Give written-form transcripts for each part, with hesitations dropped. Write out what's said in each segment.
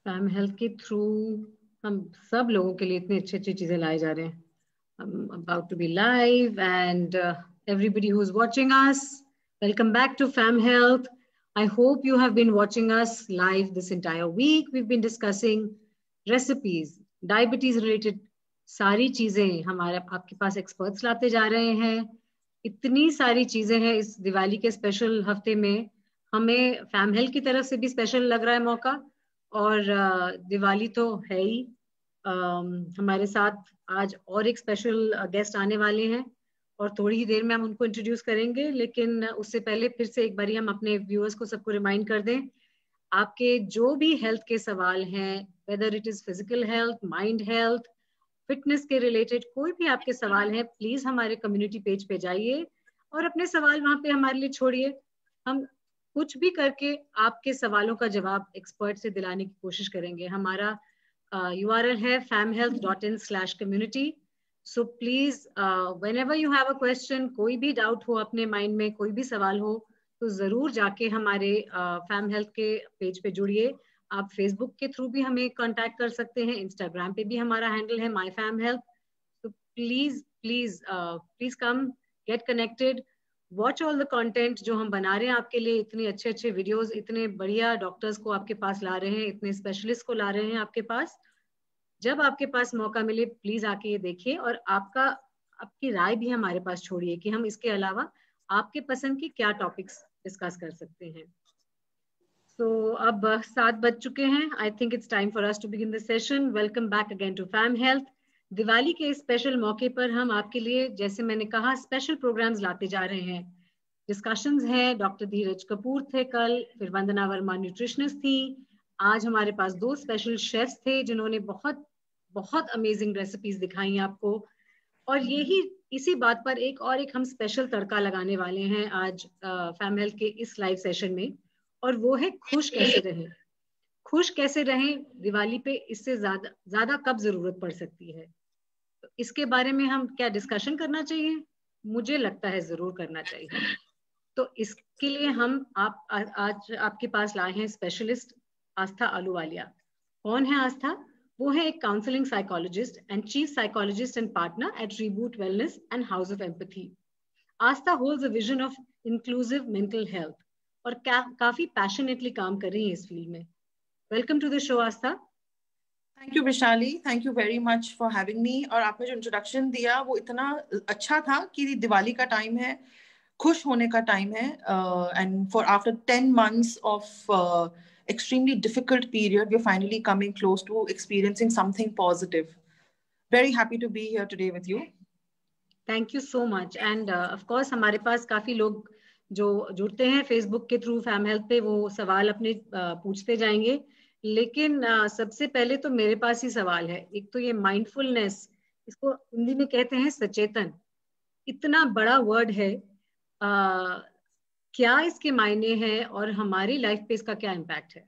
Fam health के through हम सब लोगों के लिए इतनी अच्छी अच्छी चीजें लाए जा रहे हैं. I'm about to be live and everybody who's watching us, welcome back to Fam Health. I hope you have been watching us live this entire week. We've been discussing recipes, diabetes related सारी चीजें हमारे आपके पास experts लाते जा रहे हैं. इतनी सारी चीजें हैं इस दिवाली के स्पेशल हफ्ते में. हमें फैम हेल्थ की तरफ से भी स्पेशल लग रहा है मौका. और दिवाली तो है ही. हमारे साथ आज और एक स्पेशल गेस्ट आने वाले हैं और थोड़ी ही देर में हम उनको इंट्रोड्यूस करेंगे. लेकिन उससे पहले फिर से एक बारी हम अपने व्यूअर्स को सबको रिमाइंड कर दें, आपके जो भी हेल्थ के सवाल हैं, whether it is physical health, mind health, fitness के रिलेटेड कोई भी आपके सवाल हैं, प्लीज हमारे कम्युनिटी पेज पे जाइए और अपने सवाल वहां पे हमारे लिए छोड़िए. हम कुछ भी करके आपके सवालों का जवाब एक्सपर्ट से दिलाने की कोशिश करेंगे. हमारा URL है famhealth.in/community. So please, whenever you have a question, कोई भी डाउट हो अपने माइंड में, कोई भी सवाल हो, तो जरूर जाके हमारे फैम हेल्थ के पेज पे जुड़िए. आप फेसबुक के थ्रू भी हमें कांटेक्ट कर सकते हैं. इंस्टाग्राम पे भी हमारा हैंडल है माई फैम हेल्थ. तो please please please come, get connected, watch all the content जो हम बना रहे हैं आपके लिए. इतने अच्छे अच्छे वीडियोस, इतने बढ़िया डॉक्टर्स को आपके पास ला रहे हैं, इतने स्पेशलिस्ट को ला रहे हैं आपके पास. जब आपके पास मौका मिले प्लीज आके ये देखिए और आपकी राय भी हमारे पास छोड़िए कि हम इसके अलावा आपके पसंद की क्या टॉपिक्स डिस्कस कर सकते हैं. तो अब 7 बज चुके हैं. I think it's time for us to begin the session. Welcome back again to Fam Health. Diwali के इस स्पेशल मौके पर हम आपके लिए, जैसे मैंने कहा, स्पेशल प्रोग्राम्स लाते जा रहे हैं. डिस्कशंस हैं. डॉक्टर धीरज कपूर थे कल, फिर वंदना वर्मा न्यूट्रिशनिस्ट थी. आज हमारे पास 2 स्पेशल शेफ्स थे जिन्होंने बहुत बहुत अमेजिंग रेसिपीज दिखाई आपको. और यही इसी बात पर एक हम स्पेशल तड़का लगाने वाले हैं आज फैम हेल्थ के इस लाइव सेशन में. और वो है खुश कैसे रहें. खुश कैसे रहें दिवाली पे, इससे ज्यादा ज्यादा कब जरूरत पड़ सकती है. तो इसके बारे में हम क्या डिस्कशन करना चाहिए? मुझे लगता है जरूर करना चाहिए. तो इसके लिए हम आज आपके पास लाए हैं स्पेशलिस्ट आस्था अहलूवालिया. कौन है आस्था? वो है एक counselling psychologist and chief psychologist and partner eight reboot wellness and house of empathy. Aastha holds a vision of inclusive mental health और काफी पैशनेटली काम कर रही है इस फील्ड में. Welcome to the show Aastha. Thank you Vaishali, thank you very much for having me. और आपने जो इंट्रोडक्शन दिया वो इतना अच्छा था कि दिवाली का टाइम है, खुश होने का टाइम है. And for after 10 months of extremely difficult period, we're finally coming close to experiencing something positive. Very happy to be here today with you. Thank you so much. End of course हमारे पास काफी लोग जो जुड़ते हैं Facebook के through fam health पे, वो सवाल अपने पूछते जाएंगे. लेकिन सबसे पहले तो मेरे पास ही सवाल है. एक तो ये माइंडफुलनेस, इसको हिंदी में कहते हैं सचेतन. इतना बड़ा वर्ड है. क्या इसके मायने हैं और हमारी लाइफ पे इसका क्या इम्पैक्ट है?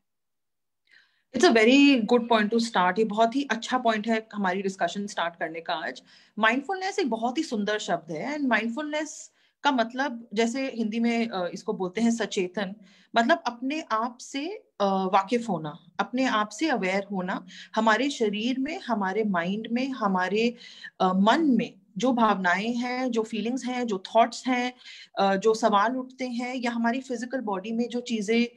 It's a very good point two start. ये बहुत ही अच्छा पॉइंट है हमारी डिस्कशन स्टार्ट करने का आज. माइंडफुलनेस एक बहुत ही सुंदर शब्द है. एंड माइंडफुलनेस का मतलब, जैसे हिंदी में इसको बोलते हैं सचेतन, मतलब अपने आप से वाकिफ होना, अपने आप से अवेयर होना. हमारे शरीर में, हमारे माइंड में, हमारे मन में जो भावनाएं हैं, जो फीलिंग्स हैं, जो थॉट्स हैं, जो सवाल उठते हैं, या हमारी फिजिकल बॉडी में जो चीजें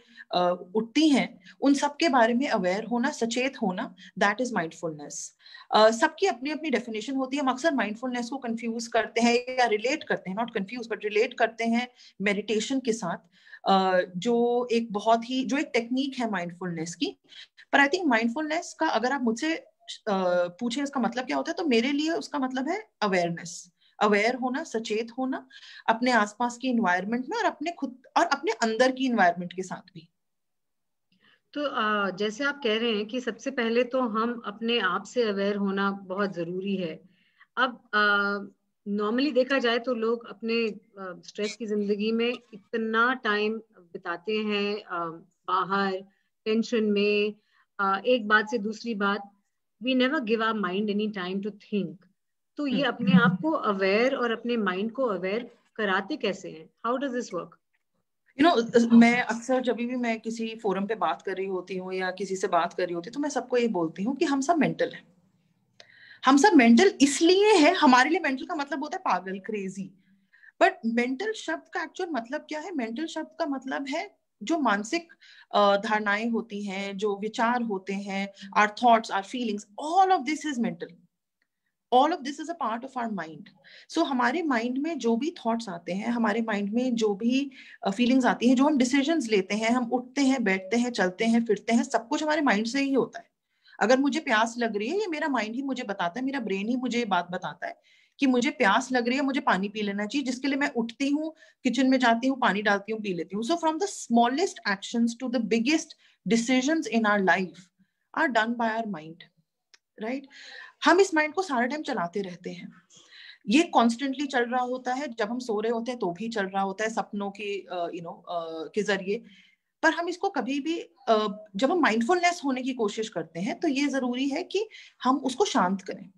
उठती हैं, उन सब के बारे में अवेयर होना, सचेत होना, दैट इज माइंडफुलनेस. सबकी अपनी अपनी डेफिनेशन होती है. हम अक्सर माइंडफुलनेस को कंफ्यूज करते हैं या रिलेट करते हैं, नॉट कंफ्यूज बट रिलेट करते हैं मेडिटेशन के साथ, जो एक टेक्निक है माइंडफुलनेस की. पर आई थिंक माइंडफुलनेस का अगर आप मुझसे पूछे इसका मतलब क्या होता है, तो मेरे लिए उसका मतलब है अवेयरनेस. अवेयर होना, सचेत होना अपने आसपास की इन्वायरमेंट में और अपने खुद और अपने अंदर की इन्वायरमेंट के साथ भी. तो जैसे आप कह रहे हैं कि सबसे पहले तो हम अपने आप से अवेयर होना बहुत जरूरी है. अब नॉर्मली देखा जाए तो लोग अपने स्ट्रेस की जिंदगी में इतना टाइम बिताते हैं बाहर टेंशन में, एक बात से दूसरी बात. We never give our mind any time to think. तो ये अपने आप को अवेयर और अपने माइंड को अवेयर कराते कैसे हैं? How does this work? मैं अक्सर जब भी मैं किसी फोरम पे बात कर रही होती हूँ या किसी से बात कर रही होती हूँ तो मैं सबको ये बोलती हूँ कि हम सब मेंटल हैं। हम सब मेंटल इसलिए हैं, हमारे लिए मेंटल का मतलब होता है पागल, क्रेजी। बट मेंटल शब्द का एक्चुअल मतलब क्या है? मेंटल शब्द का मतलब है जो मानसिक धारणाएं होती हैं, जो विचार होते हैं, our thoughts, our feelings, all of this is mental. All of this is a part of our mind. So हमारे माइंड में जो भी थॉट्स आते हैं, हमारे माइंड में जो भी फीलिंग्स आती हैं, जो हम डिसीजंस लेते हैं, हम उठते हैं, बैठते हैं, चलते हैं, फिरते हैं, सब कुछ हमारे माइंड से ही होता है। अगर मुझे प्यास लग रही है, ये मेरा माइंड ही मुझे बताता है, मेरा ब्रेन ही मुझे ये बात बताता है कि मुझे प्यास लग रही है, मुझे पानी पी लेना चाहिए, जिसके लिए मैं उठती हूँ, किचन में जाती हूँ, पानी डालती हूँ, पी लेती हूँ। So from the smallest actions to the biggest decisions in our life are done by our mind, right? हम इस माइंड को सारा टाइम चलाते रहते हैं। ये कॉन्स्टेंटली चल रहा होता है, जब हम सो रहे होते हैं तो भी चल रहा होता है, सपनों के के जरिए। पर हम इसको कभी भी जब हम माइंडफुलनेस होने की कोशिश करते हैं तो ये जरूरी है कि हम उसको शांत करें।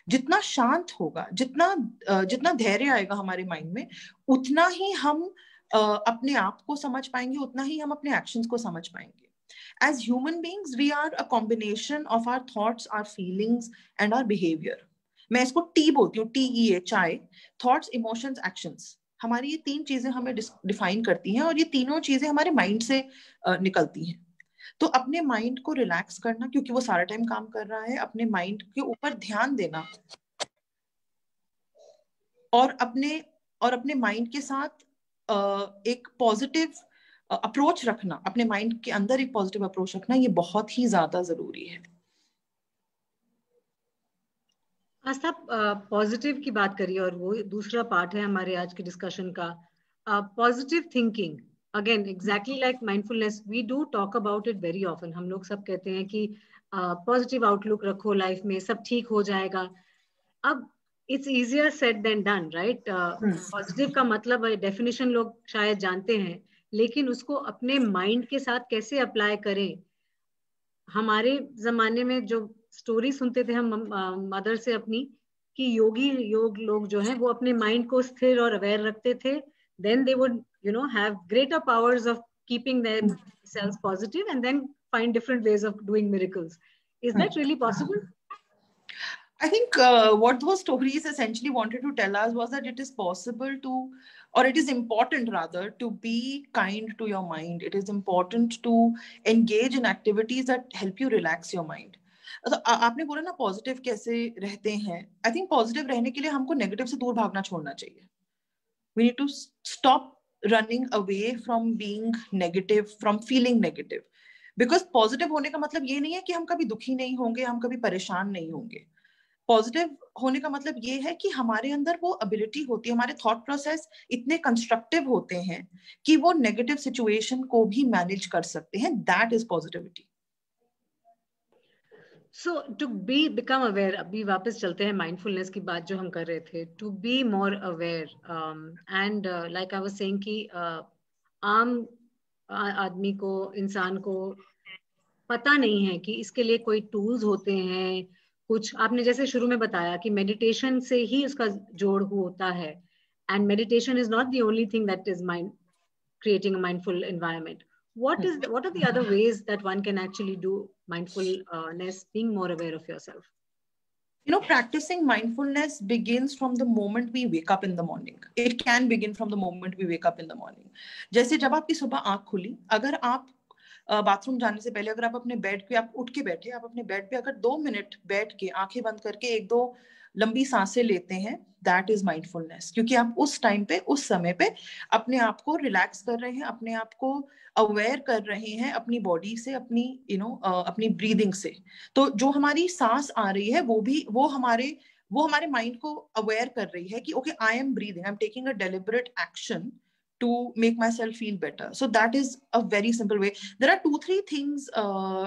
जितना शांत होगा, जितना धैर्य आएगा हमारे माइंड में, उतना ही हम अपने आप को समझ पाएंगे, उतना ही हम अपने एक्शंस को समझ पाएंगे। As human beings, we are a combination of our thoughts, our feelings, and our behavior. मैं इसको टी बोलती हूँ, TEA, चाय। थॉट्स, इमोशंस, एक्शंस, हमारी ये तीन चीजें हमें डिफाइन करती हैं, और ये तीनों चीजें हमारे माइंड से निकलती हैं। तो अपने माइंड को रिलैक्स करना, क्योंकि वो सारा टाइम काम कर रहा है, अपने माइंड के ऊपर ध्यान देना, और अपने माइंड के साथ एक पॉजिटिव अप्रोच रखना, अपने माइंड के अंदर एक पॉजिटिव अप्रोच रखना, ये बहुत ही ज्यादा जरूरी है। आस्था, पॉजिटिव की बात करिए, और वो दूसरा पार्ट है हमारे आज के डिस्कशन का, positive thinking. Again exactly like mindfulness, we do talk about it very often. हम लोग सब कहते हैं कि पॉजिटिव आउटलुक रखो लाइफ में, सब ठीक हो जाएगा। अब it's easier said than done, right? Positive का मतलब डेफिनेशन लोग शायद जानते हैं, लेकिन उसको अपने माइंड के साथ कैसे अप्लाई करें। हमारे जमाने में जो स्टोरी सुनते थे हम मदर से अपनी, कि योग लोग जो हैं वो अपने माइंड को स्थिर और अवेयर रखते थे, then they would have greater powers of keeping their self positive and then find different ways of doing miracles. Is that really possible? I think what those stories essentially wanted to tell us was that it is possible to, or it is important rather, to be kind to your mind. It is important to engage in activities that help you relax your mind. तो आपने बोला ना positive कैसे रहते हैं। I think positive रहने के लिए हमको नेगेटिव से दूर भागना छोड़ना चाहिए। We need to stop running away from being negative, from feeling negative. Because positive होने का मतलब ये नहीं है कि हम कभी दुखी नहीं होंगे, हम कभी परेशान नहीं होंगे। पॉजिटिव होने का मतलब ये है कि हमारे अंदर वो एबिलिटी होती है, हमारे थॉट प्रोसेस इतने कंस्ट्रक्टिव होते हैं कि वो नेगेटिव सिचुएशन को भी मैनेज कर सकते हैं। That is positivity. So to be become aware, अभी वापस चलते हैं माइंडफुलनेस की बात जो हम कर रहे थे, to be more aware. And like I was saying कि आम आदमी को, इंसान को पता नहीं है कि इसके लिए कोई टूल्स होते हैं कुछ। आपने जैसे शुरू में बताया कि मेडिटेशन से ही उसका जोड़ होता है, and meditation is not the only thing that is mind creating a mindful environment. What are the other ways that one can actually do mindfulness, being more aware of yourself? Practicing mindfulness begins from the moment we wake up in the morning. It can begin from the moment we wake up in the morning. जैसे जब आपकी सुबह आंख खुली, अगर आप bathroom जाने से पहले अगर आप अपने बेड पे, आप उठ के बैठे, आप अपने बेड पे अगर 2 मिनट बैठ के आंखें बंद करके 1-2 लंबी सांसें लेते हैं, दैट इज माइंडफुलनेस। क्योंकि आप उस टाइम पे, उस समय पे अपने आप को रिलैक्स कर रहे हैं, अपने आप को अवेयर कर रहे हैं अपनी बॉडी से, अपनी अपनी ब्रीदिंग से। तो जो हमारी सांस आ रही है वो हमारे माइंड को अवेयर कर रही है कि okay, I am breathing, I am taking a deliberate action to make myself feel better. So that is a very simple way. There are 2-3 things,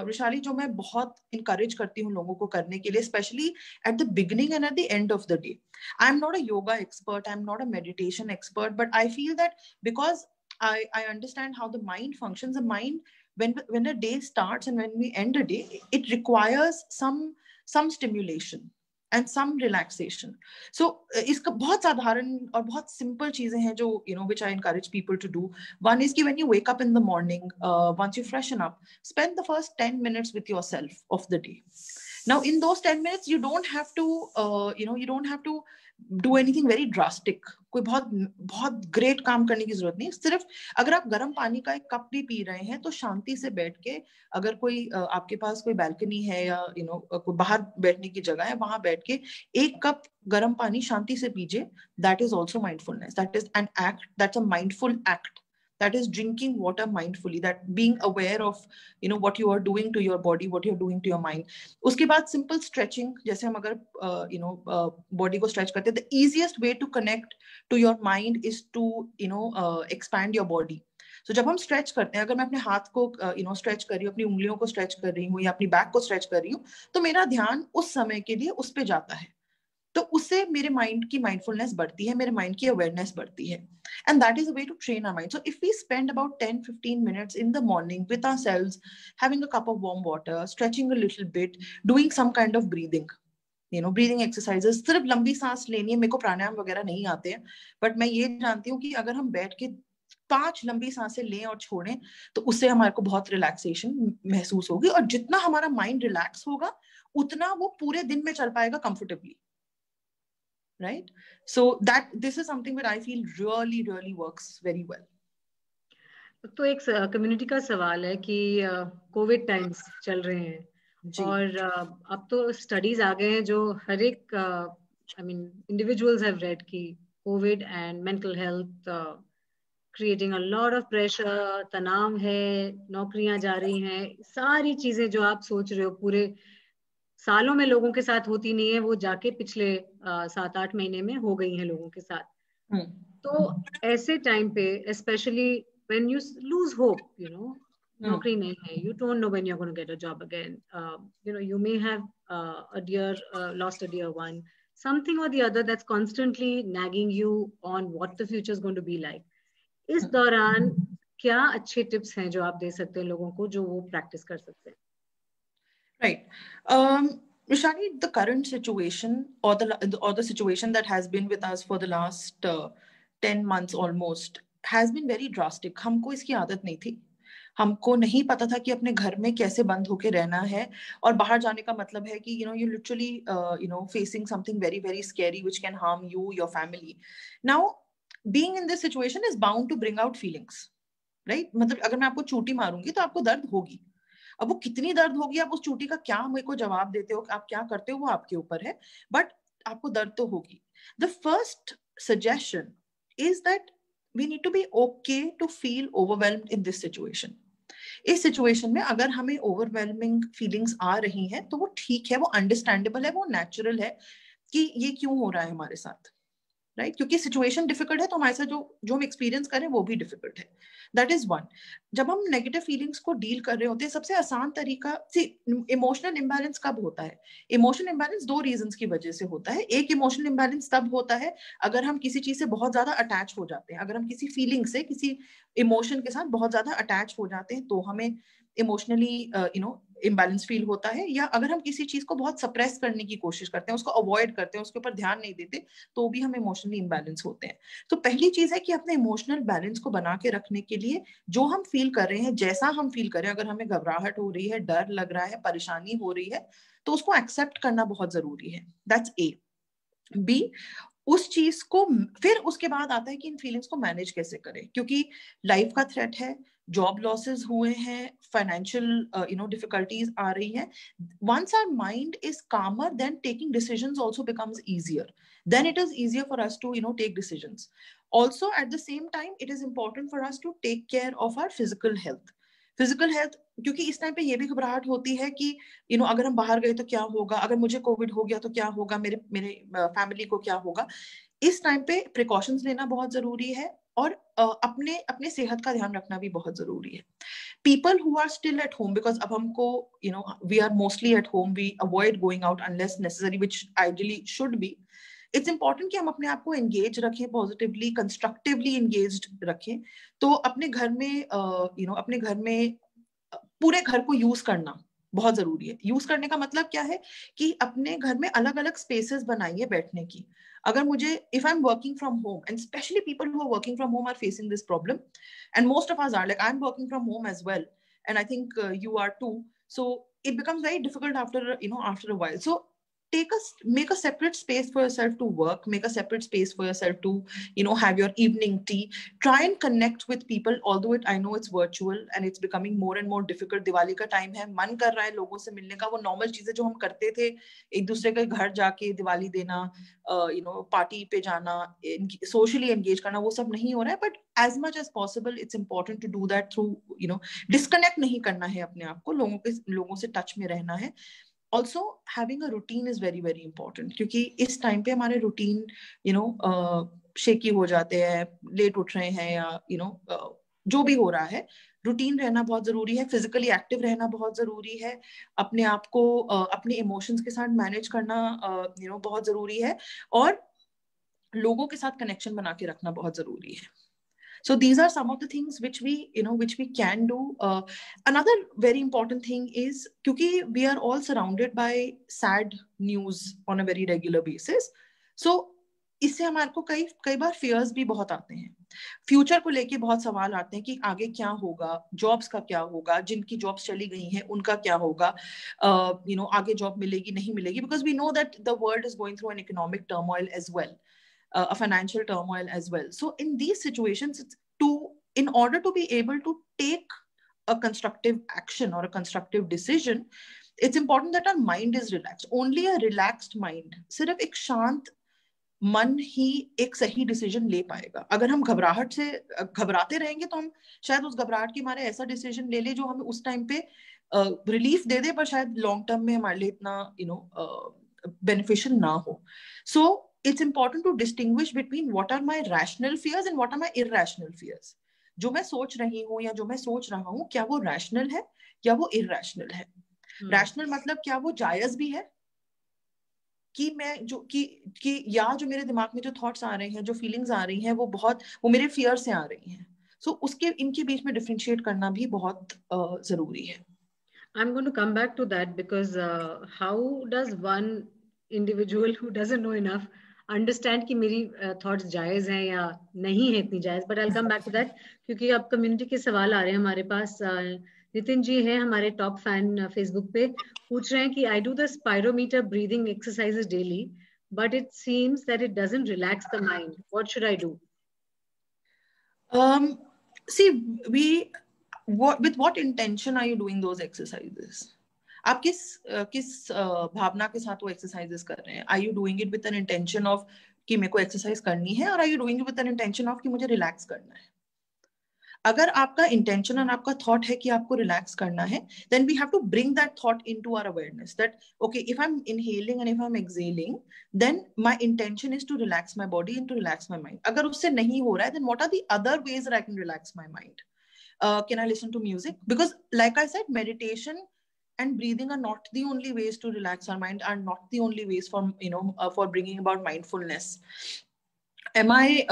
Rishali, जो मैं बहुत encourage करती हूँ लोगों को करने के लिए, especially at the beginning and at the end of the day. I'm not a yoga expert, I'm not a meditation expert, but I feel that because I understand how the mind functions. The mind, when a day starts and when we end a day, it requires some stimulation. and some relaxation. So इसका बहुत साधारण और बहुत simple चीजें हैं जो which I encourage people to do. One is कि when you wake up in the morning, once you freshen up, spend the first 10 minutes with yourself of the day. Now in those 10 minutes you don't have to you don't have to do anything very drastic. कोई बहुत great काम करने की जरूरत नहीं. सिर्फ अगर आप गर्म पानी का एक कप भी पी रहे हैं तो शांति से बैठ के, अगर कोई आपके पास कोई बैल्कनी है या कोई बाहर बैठने की जगह है, वहां बैठ के एक कप गर्म पानी शांति से पीजिए. That is also mindfulness. That is an act. That's a mindful act. That is drinking water mindfully, that being aware of what you are doing to your body, what you're doing to your mind. उसके बाद simple stretching, जैसे हम अगर body को stretch करते हैं, the easiest way to connect to your mind is to expand your body. So जब हम stretch करते हैं, अगर मैं अपने हाथ को stretch कर रही हूँ, अपनी उंगलियों को stretch कर रही हूँ या अपनी back को stretch कर रही हूँ, तो मेरा ध्यान उस समय के लिए उस पे जाता है. तो उससे मेरे माइंड की माइंडफुलनेस बढ़ती है, मेरे माइंड की अवेयरनेस बढ़ती है. And that is a way to train our mind. So if we spend about 10-15 minutes in the morning with ourselves, having a cup of warm water, stretching a little bit, doing some kind of breathing, breathing exercises, सिर्फ लंबी सांस लेनी है. मेरे को प्राणायाम वगैरह नहीं आते हैं, बट मैं ये जानती हूँ कि अगर हम बैठ के 5 लंबी सांसें लें और छोड़ें तो उससे हमारे को बहुत रिलैक्सेशन महसूस होगी. और जितना हमारा माइंड रिलैक्स होगा उतना वो पूरे दिन में चल पाएगा comfortably. Right? So this is something that I feel really works very well. तो एक कम्युनिटी का सवाल है कि कोविड टाइम्स चल रहे हैं और अब तो स्टडीज आ गए हैं जो हर एक I mean individuals have read कि COVID and mental health creating a lot of pressure, तनाव है, नौकरियां जा रही हैं, सारी चीजें जो आप सोच रहे हो पूरे सालों में लोगों के साथ होती नहीं है, वो जाके पिछले 7-8 महीने में हो गई हैं लोगों के साथ. तो ऐसे टाइम पे specially when you lose hope, नौकरी नहीं है, you don't know when you're going to get a job again, you may have lost a dear one, something or the other that's constantly nagging you on what the future is going to be like. इस दौरान क्या अच्छे tips हैं जो आप दे सकते हैं लोगों को जो वो प्रैक्टिस कर सकते हैं? Right. Rishani, the current situation or the situation that has been with us for the last 10 months almost has been very drastic. हमको इसकी आदत नहीं थी. हमको नहीं पता था कि अपने घर में कैसे बंद होके रहना है, और बाहर जाने का मतलब है कि you literally facing something very scary which can harm you, your family. Now being in this situation is bound to bring out feelings, right? मतलब अगर मैं आपको चूटी मारूंगी तो आपको दर्द होगी. अब वो कितनी दर्द होगी, आप उस चूटी का क्या मेरे को जवाब देते हो, आप क्या करते हो, वो आपके ऊपर है, बट आपको दर्द तो होगी. The first suggestion is that we need to be okay to feel overwhelmed in this situation. इस सिचुएशन में अगर हमें ओवरवेलमिंग फीलिंग्स आ रही हैं तो वो ठीक है, वो अंडरस्टैंडेबल है, वो नेचुरल है कि ये क्यों हो रहा है हमारे साथ, राइट? क्योंकि सिचुएशन डिफिकल्ट है तो हमारे साथ जो हम एक्सपीरियंस करें वो भी डिफिकल्ट है. That is one. जब हम नेगेटिव फीलिंग्स को डील कर रहे होते हैं, सबसे आसान तरीका, इमोशनल इंबैलेंस कब होता है? इमोशनल इंबैलेंस 2 रीजंस की वजह से होता है. एक, इमोशनल इंबैलेंस तब होता है अगर हम किसी चीज से बहुत ज्यादा अटैच हो जाते हैं. अगर हम किसी फीलिंग से, किसी इमोशन के साथ बहुत ज्यादा अटैच हो जाते हैं तो हमें इमोशनली इम्बैलेंस फील होता है. या अगर हम किसी चीज को बहुत सप्रेस करने की कोशिश करते हैं, उसको अवॉइड करते हैं, उसके ऊपर ध्यान नहीं देते, तो भी हम इमोशनली इम्बैलेंस होते हैं. तो पहली चीज है कि अपने इमोशनल बैलेंस को बना के रखने के लिए जो हम फील कर रहे हैं, जैसा हम फील कर रहे हैं, अगर हमें घबराहट हो रही है, डर लग रहा है, परेशानी हो रही है, तो उसको एक्सेप्ट करना बहुत जरूरी है. That's A. बी, उस चीज को फिर उसके बाद आता है कि इन फीलिंग्स को मैनेज कैसे करें, क्योंकि लाइफ का थ्रेट है, जॉब लॉसेस हुए हैं, फाइनेंशियल डिफिकल्टीज आ रही हैं. once our mind is calmer, then taking decisions also becomes easier. Then it is easier for us to take decisions. Also at the same time it is important for us to take care of our physical health. क्योंकि इस time पे ये भी घबराहट होती है कि अगर हम बाहर गए तो क्या होगा, अगर मुझे कोविड हो गया तो क्या होगा, मेरे फैमिली को क्या होगा. इस टाइम पे प्रिकॉशंस लेना बहुत जरूरी है और अपने सेहत का ध्यान रखना भी बहुत जरूरी है. People who are still at home, because अब हमको we are mostly at home, we avoid going out unless necessary, which ideally should be. It's important कि हम अपने आप को engage रखें, positively, constructively engaged रखें. तो अपने घर में पूरे घर को यूज करना, बहुत जरूरी है। यूज करने का मतलब क्या है कि अपने घर में अलग अलग स्पेसेस बनाइए बैठने की। अगर मुझे, if I am working from home, and specially people who are working from home are facing this problem, and most of us are, like I am working from home as well, and I think you are too. So it becomes very difficult after a while. So make a separate space for yourself to work, make a separate space for yourself to have your evening tea. Try and connect with people, although I know it's virtual and it's becoming more and more difficult. Diwali का time है, मन कर रहा है लोगों से मिलने का, वो normal चीजें जो हम करते थे, एक दूसरे के घर जाके दिवाली देना, पार्टी पे जाना, socially engage करना, वो सब नहीं हो रहा है. But as much as possible it's important to do that through disconnect नहीं करना है अपने आप को, लोगों से टच में रहना है. Also having a routine is very very important, क्योंकि इस टाइम पे हमारे रूटीन शेकी हो जाते हैं, लेट उठ रहे हैं या जो भी हो रहा है, रूटीन रहना बहुत जरूरी है. फिजिकली एक्टिव रहना बहुत जरूरी है. अपने आप को अपने इमोशंस के साथ मैनेज करना बहुत जरूरी है, और लोगों के साथ कनेक्शन बना के रखना बहुत जरूरी है. So these are some of the things which we can do. Another very important thing is, क्योंकि we are all surrounded by sad news on a very regular basis. So इससे हमारे को कई बार fears भी बहुत आते हैं. फ्यूचर को लेके बहुत सवाल आते हैं कि आगे क्या होगा, जॉब्स का क्या होगा, जिनकी जॉब्स चली गई हैं उनका क्या होगा, आगे जॉब मिलेगी नहीं मिलेगी, because we know that the world is going through an economic turmoil as well. A financial turmoil as well. So in these situations, in order to be able to take a constructive action or a constructive decision, it's important that our mind is relaxed. Only a relaxed mind, सिर्फ एक शांत मन ही एक सही decision ले पाएगा. अगर हम घबराते रहेंगे तो हम शायद उस घबराहट के मारे ऐसा डिसीजन ले ले जो हमें उस टाइम पे रिलीफ दे दे, पर शायद लॉन्ग टर्म में हमारे लिए इतना बेनिफिशियल ना हो. सो it's important to distinguish between what are my rational fears and what are my irrational fears. जो मैं सोच रही हूँ या जो मैं सोच रहा हूँ, क्या वो rational है या वो irrational है. rational मतलब क्या वो जायज भी है, कि मैं या जो मेरे दिमाग में जो थॉट्स आ रहे हैं, जो फीलिंग्स आ रही हैं, वो मेरे फियर से आ रही हैं. सो इनके बीच में डिफरेंशिएट करना भी बहुत जरूरी है. I'm going to come back to that, because how does one individual who doesn't know enough understand कि मेरी thoughts जायज हैं या नहीं है इतनी जायज. But I'll come back to that, क्योंकि अब community के सवाल आ रहे हैं हमारे पास. नितिन जी हैं हमारे टॉप फैन फेसबुक पे, पूछ रहे हैं कि I do the spirometer breathing exercises daily, but it seems that it doesn't relax the mind. What should I do? See, with what intention are you doing those exercises? आप किस भावना के साथ वो एक्सरसाइजेस कर रहे हैं? Are you doing it with an intention of कि मेरे को एक्सरसाइज करनी है, और are you doing it with an intention of कि मुझे रिलैक्स करना है? अगर आपका इंटेंशन और आपका थॉट है कि आपको रिलैक्स करना है, then we have to bring that thought into our awareness that okay, if I'm inhaling and if I'm exhaling, then my intention is to relax my body and to relax my mind. अगर उससे नहीं हो रहा है, then what are the other ways that I can relax my mind? Can I listen to music? Because like I said, meditation and breathing are not the only ways to relax our mind, are not the only ways for bringing about mindfulness. Am I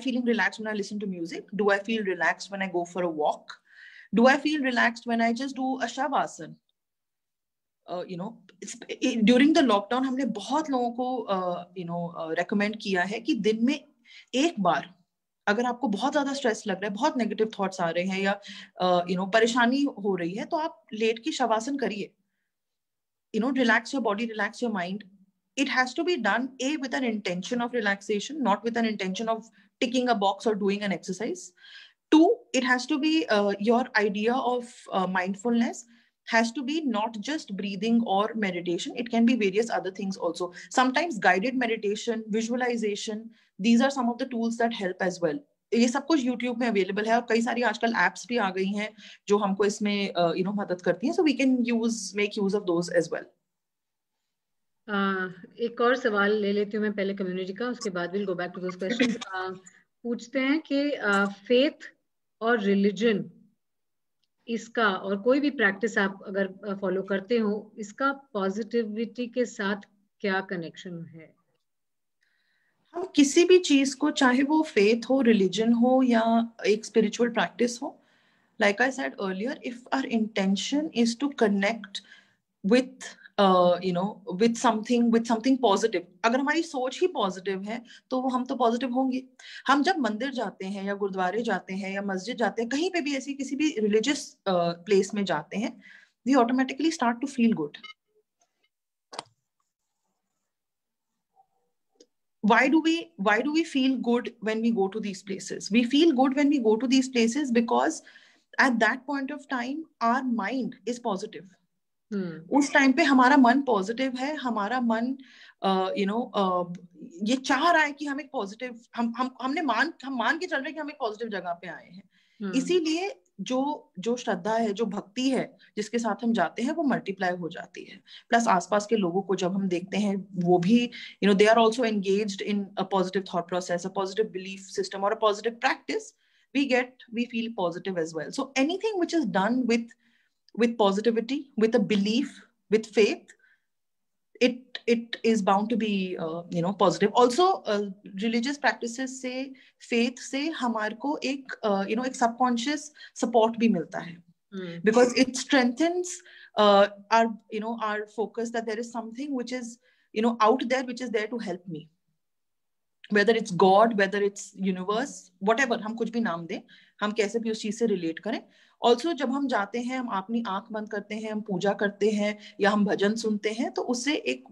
feeling relaxed when I listen to music? Do I feel relaxed when I go for a walk? Do I feel relaxed when I just do a shavasana? During the lockdown हमने बहुत लोगों को recommend किया है कि दिन में एक बार, अगर आपको बहुत ज्यादा स्ट्रेस लग रहा है, बहुत नेगेटिव थॉट्स आ रहे हैं, या परेशानी हो रही है, तो आप लेट के शवासन करिए. Relax your body, relax your mind. It has to be done with an intention of relaxation, not with an intention of ticking a box or doing an exercise. 2, it has to be your idea of mindfulness has to be not just breathing or meditation. It can be various other things also. Sometimes guided meditation, visualization, these are some of the tools that help as well. ये सब कुछ YouTube में available है, और कई सारी आजकल apps भी आ गई हैं जो हमको इसमें मदद करती हैं. So we can make use of those as well. एक और सवाल ले लेती हूँ मैं पहले कम्युनिटी का, उसके बाद will go back to those questions. पूछते हैं कि फेथ और रिलीजन, इसका और कोई भी प्रैक्टिस आप अगर फॉलो करते हो, इसका पॉजिटिविटी के साथ क्या कनेक्शन है? हम किसी भी चीज को, चाहे वो फेथ हो, रिलीजन हो, या एक स्पिरिचुअल प्रैक्टिस हो, like I said earlier, if our intention is to connect with with something positive, अगर हमारी सोच ही पॉजिटिव है तो हम तो पॉजिटिव होंगे. हम जब मंदिर जाते हैं या गुरुद्वारे जाते हैं या मस्जिद जाते हैं, कहीं पे भी ऐसी किसी भी रिलीजियस प्लेस में जाते हैं, we automatically start to feel good. Why do we feel good when we go to these places? We feel good when we go to these places because at that point of time our mind is positive. उस time पे हमारा मन positive है, हमारा मन ये चाह रहा है कि हम एक पॉजिटिव हम मान के चल रहे हैं कि हम एक पॉजिटिव जगह पे आए हैं. इसीलिए जो श्रद्धा है, जो भक्ति है जिसके साथ हम जाते हैं, वो मल्टीप्लाई हो जाती है. प्लस आसपास के लोगों को जब हम देखते हैं, वो भी they are also engaged in a positive thought process, a positive belief system और a positive practice, we feel positive as well. So anything which is done with positivity, with a belief, with faith, it is bound to be positive. Also religious practices से, faith से हमारे को एक एक subconscious support भी मिलता है, because it strengthens our focus that there is something which is out there, which is there to help me, whether it's God, whether it's universe, whatever, हम कुछ भी नाम दें, हम कैसे भी उस चीज से रिलेट करें. ऑल्सो जब हम जाते हैं, हम अपनी आंख बंद करते हैं, हम पूजा करते हैं या हम भजन सुनते हैं, तो उससे एक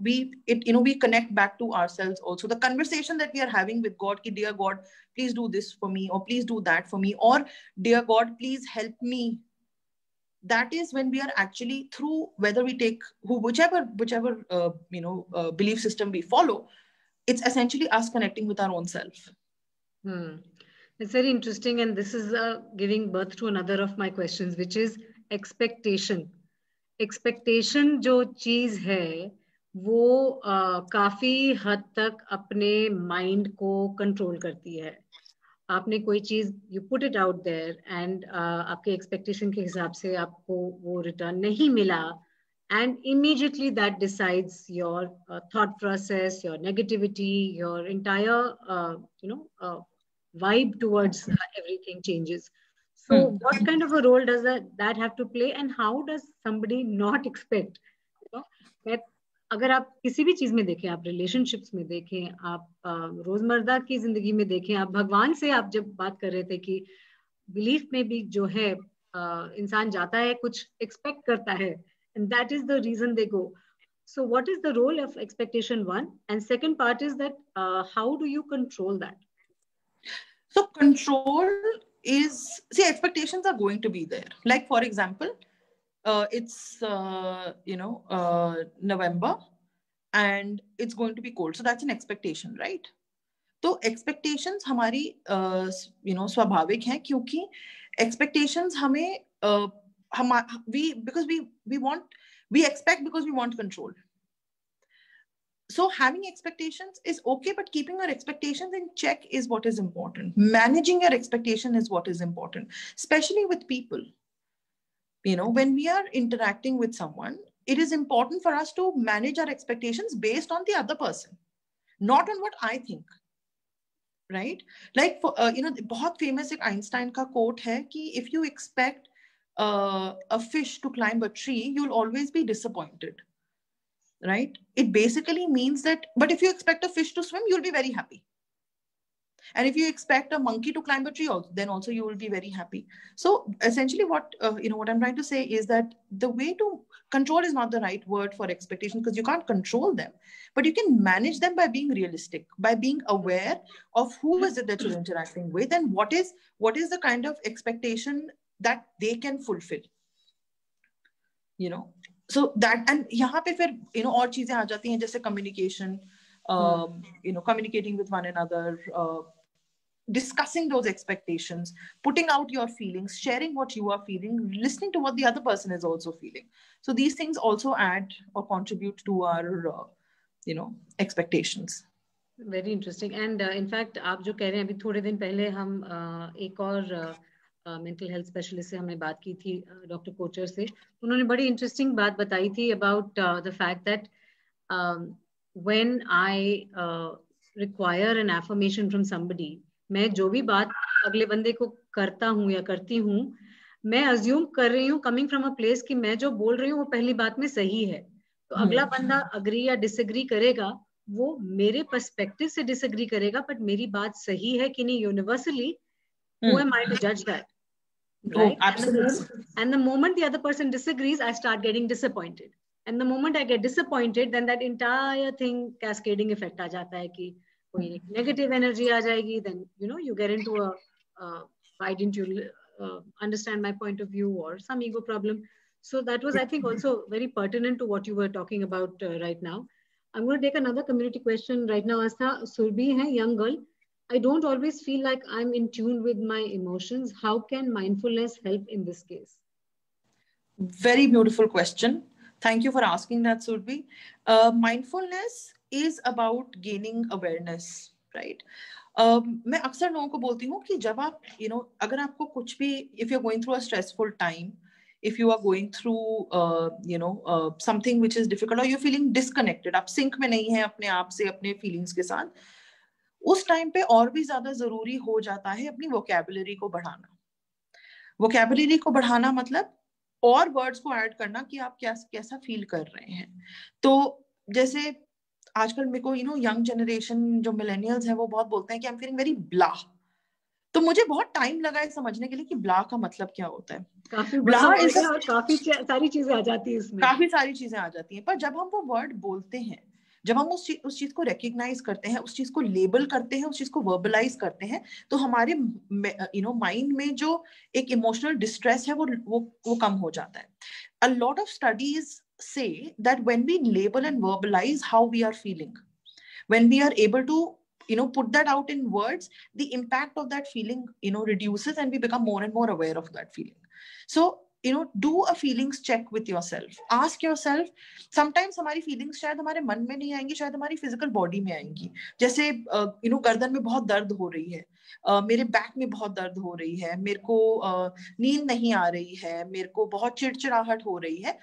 we connect back to ourselves also. The conversation that we are having with God, कि dear God, please do this for me, or please do that for me, or dear God, please help me. That is when we are actually through, whether we take whichever belief system we follow, it's essentially us connecting with our own self. It's very interesting, and this is giving birth to another of my questions, which is expectation. Expectation जो चीज है वो काफी हद तक अपने mind को control करती है. आपने कोई चीज, you put it out there and आपके एक्सपेक्टेशन के हिसाब से आपको वो रिटर्न नहीं मिला, and immediately that decides your thought process, your negativity, your entire vibe towards everything changes. So what kind of a role does that have to play, and how does somebody not expect that अगर आप किसी भी चीज में देखें, आप relationships में देखें, आप रोजमर्रा की जिंदगी में देखें, आप भगवान से, आप जब बात कर रहे थे कि बिलीफ में भी जो है इंसान जाता है, कुछ एक्सपेक्ट करता है, and that is the reason they go. So what is the role of expectation, one, and second part is that how do you control that? So control is, see, expectations are going to be there. Like for example, it's November and it's going to be cold, so that's an expectation, right? तो expectations हमारी स्वाभाविक हैं, क्योंकि expectations हमें we expect because we want control. So having expectations is okay, but keeping our expectations in check is what is important. Managing your expectation is what is important, especially with people. When we are interacting with someone, it is important for us to manage our expectations based on the other person, not on what I think. Right? Like for बहुत famous एक Einstein का quote है कि if you expect a fish to climb a tree, you'll always be disappointed. Right? It basically means that, but if you expect a fish to swim, you'll be very happy. And if you expect a monkey to climb a tree, then also you will be very happy. So essentially what I'm trying to say is that the way to control is not the right word for expectation, because you can't control them, but you can manage them by being realistic, by being aware of who is it that you're interacting with, and what is the kind of expectation that they can fulfill. So that, and यहाँ पे फिर और चीजें आ जाती हैं, जैसे communication, communicating with one another, discussing those expectations, putting out your feelings, sharing what you are feeling, listening to what the other person is also feeling. So these things also add or contribute to our expectations. Very interesting. And in fact, आप जो कह रहे हैं, अभी थोड़े दिन पहले हम एक और मेंटल हेल्थ स्पेशलिस्ट से हमने बात की थी, डॉक्टर कोचर से. उन्होंने बड़ी इंटरेस्टिंग बात बताई थी about the fact that when I require an affirmation from somebody, मैं जो भी बात अगले बंदे को करता हूँ या करती हूँ, मैं अज्यूम कर रही हूँ कमिंग फ्रॉम अ प्लेस कि मैं जो बोल रही हूँ वो पहली बात में सही है, तो अगला बंदा अग्री या डिसएग्री करेगा, वो मेरे पर्सपेक्टिव से डिसएग्री करेगा, बट मेरी बात सही है कि नहीं universally, who am I to judge that, right? And the moment the other person disagrees, I start getting disappointed. And the moment I get disappointed, then that entire thing cascading effect आ जाता है कि कोई negative energy आ जाएगी, then you get into a why didn't you understand my point of view, or some ego problem. So that was, I think, also very pertinent to what you were talking about right now. I'm going to take another community question right now. Astha Surbhi hai, young girl. I don't always feel like I'm in tune with my emotions. How can mindfulness help in this case? Very beautiful question. Thank you for asking that, Surbhi. Mindfulness is about gaining awareness, right? मैं अक्सर लोगों को बोलती हूँ कि जब आप अगर आपको कुछ भी, if you're going through a stressful time, if you are going through something which is difficult, or you're feeling disconnected, आप सिंक में नहीं है अपने आप से, अपने फीलिंग्स के साथ, उस टाइम पे और भी ज्यादा जरूरी हो जाता है अपनी वोकैबुलरी को बढ़ाना. वोकैबुलरी को बढ़ाना मतलब और वर्ड्स को ऐड करना कि आप कैसा फील कर रहे हैं. तो जैसे आजकल मेरे को यंग जनरेशन जो मिलेनियल्स हैं वो बहुत बोलते हैं कि आई एम फीलिंग वेरी ब्ला. तो मुझे बहुत टाइम लगा है समझने के लिए कि ब्ला का मतलब क्या होता है. काफी ब्ला और काफी सारी चीजें आ जाती है इसमें, काफी सारी चीजें आ जाती हैं. पर जब हम वो वर्ड बोलते हैं, जब हम उस चीज को रिकग्नाइज करते हैं, उस चीज को लेबल करते हैं, उस चीज को वर्बलाइज करते हैं, तो हमारे माइंड में जो एक इमोशनल डिस्ट्रेस है वो कम हो जाता है. अ lot of studies say that when we label and verbalize how we are feeling, when we are able to put that out in words, the impact of that feeling reduces, and we become more and more aware of that feeling. So do a feelings check with yourself. Ask yourself, sometimes हमारी feelings शायद हमारे मन में नहीं आएंगी, शायद हमारी physical body में आएंगी. जैसे गर्दन में बहुत दर्द हो रही है, मेरे बैक में बहुत दर्द हो रही है, मेरे को नींद नहीं आ रही है, मेरे को बहुत चिड़चिड़ाहट हो रही है.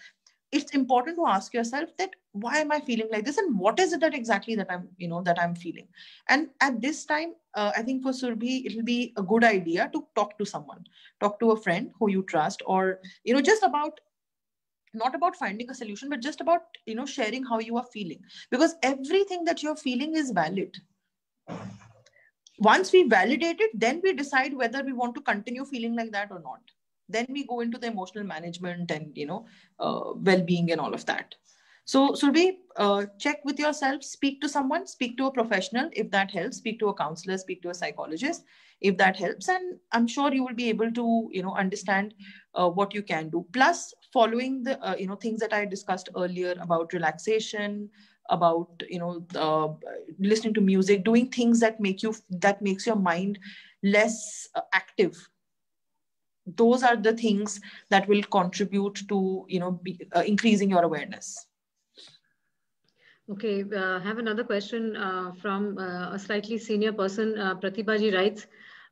It's important to ask yourself that why am I feeling like this, and what is it that exactly that I'm feeling. And at this time, I think for Surbhi, it will be a good idea to talk to someone, talk to a friend who you trust, or just about, not about finding a solution, but just about sharing how you are feeling, because everything that you're feeling is valid. Once we validate it, then we decide whether we want to continue feeling like that or not. Then we go into the emotional management and well-being and all of that. So Surbhi, check with yourself, speak to someone, speak to a professional if that helps, speak to a counselor, speak to a psychologist if that helps, and I'm sure you will be able to understand what you can do. Plus, following the things that I discussed earlier about relaxation, about listening to music, doing things that makes your mind less active. Those are the things that will contribute to increasing your awareness. Okay, I have another question from a slightly senior person. Pratibha ji writes,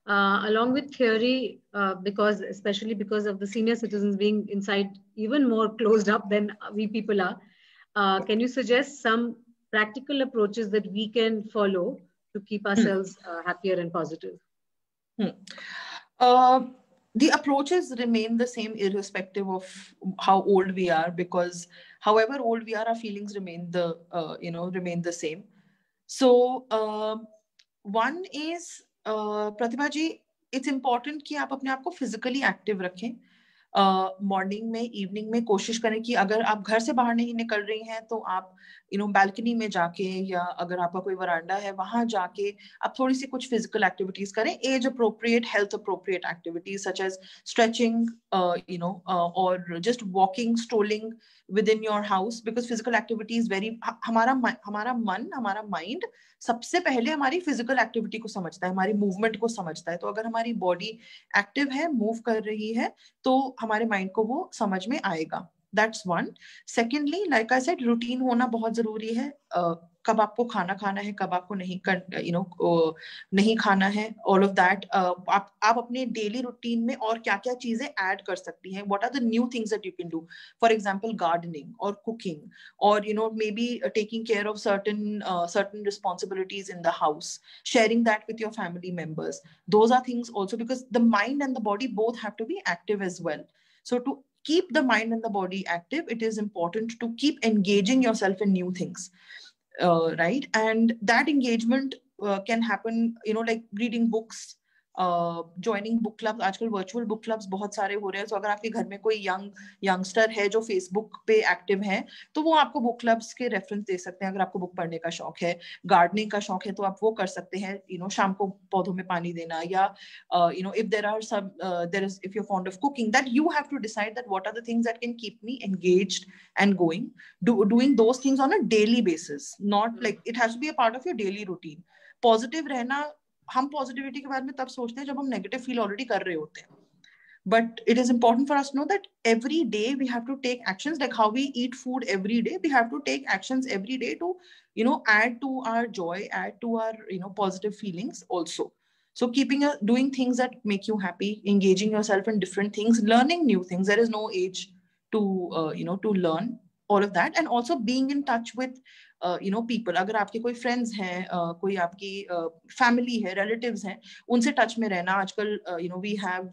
along with theory, especially because of the senior citizens being inside even more closed up than we people are, can you suggest some practical approaches that we can follow to keep ourselves happier and positive? The approaches remain the same irrespective of how old we are, because however old we are, our feelings remain the same. So one is, Pratibha ji, it's important कि आप अपने आप को physically active रखें. Morning में, evening में कोशिश करें कि अगर आप घर से बाहर नहीं निकल रही हैं तो आप बैल्कनी में जाके, या अगर आपका कोई वरांडा है वहां जाके आप थोड़ी सी कुछ फिजिकल एक्टिविटीज करें. As appropriate, health appropriate activities such as stretching, और just walking, strolling within your house, because physical activities हमारा मन, हमारा माइंड सबसे पहले हमारी फिजिकल एक्टिविटी को समझता है, हमारी मूवमेंट को समझता है. तो अगर हमारी बॉडी एक्टिव है, मूव कर रही है, तो हमारे माइंड को वो समझ में आएगा. That's one. Secondly, like I said, routine होना बहुत जरूरी है. कब आपको खाना खाना है, कब आपको नहीं नहीं खाना है, ऑल ऑफ दैट आप अपने डेली रूटीन में और क्या क्या चीजें ऐड कर सकती हैं, what are the new things that you can do, for example gardening और कुकिंग, और maybe taking care of certain responsibilities in the house, sharing that with your family members. Those are things also, because the mind and the body both have to be active as well. So to keep the mind and the body active, it is important to keep engaging yourself in new things, right? And that engagement can happen, like reading books, joining book club. आजकल virtual book clubs बहुत सारे हो रहे हैं. तो अगर आपके घर में कोई यंगस्टर है जो फेसबुक पे एक्टिव है, तो वो आपको बुक क्लब्स के रेफरेंस दे सकते हैं. अगर आपको बुक पढ़ने का शौक है, गार्डनिंग का शौक है, तो आप वो कर सकते हैं. शाम को पौधों में पानी देना, या if there are some if you're fond of cooking, that you have to decide that what are the things that can keep me engaged and going, doing those things on a daily basis, not like it has to be a part of your daily routine. Positive रहना, हम positivity के बारे में तब सोचते हैं जब हम नेगेटिव फील ऑलरेडी कर रहे होते हैं. But it is important for us to know that every day we have to take actions, like how we eat food every day. We have to take actions every day to, add to our joy, add to our, positive feelings also. So doing things that make you happy, engaging yourself in different things, learning new things. There is no age to, to learn all of that. And also being in touch with, people. अगर आपके कोई friends हैं, कोई आपकी family है, relatives हैं, उनसे touch में रहना. आजकल, we have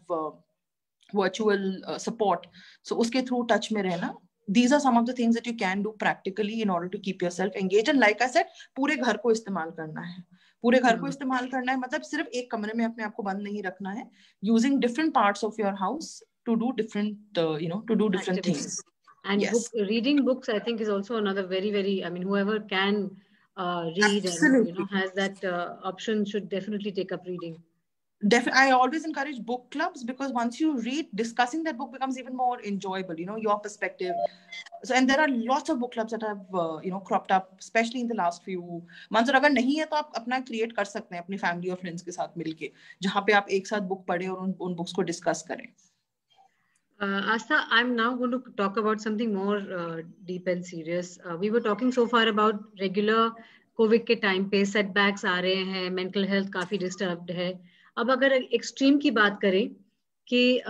virtual support. So उसके through touch में रहना. These are some of the things that you can do practically in order to keep yourself engaged. And like I said, पूरे घर को इस्तेमाल करना है. पूरे घर को इस्तेमाल करना है मतलब सिर्फ एक कमरे में अपने आप को बंद नहीं रखना है. Using different parts of your house to do different, to do different things. And yes. Reading books, I think, is also another very, very, I mean, whoever can read Absolutely. And, has that option should definitely take up reading. I always encourage book clubs, because once you read, discussing that book becomes even more enjoyable, your perspective. So, and there are lots of book clubs that have, cropped up, especially in the last few months. और अगर नहीं है तो आप अपना create कर सकते हैं अपनी family और friends के साथ मिलके, जहाँ पे आप एक साथ book पढ़ें और उन books को discuss करें. Astha, I'm now going to talk about something more deep and serious. We were talking so far about regular COVID के time पे setbacks आ रहे हैं, mental health काफी disturbed है. अब अगर extreme की बात करें कि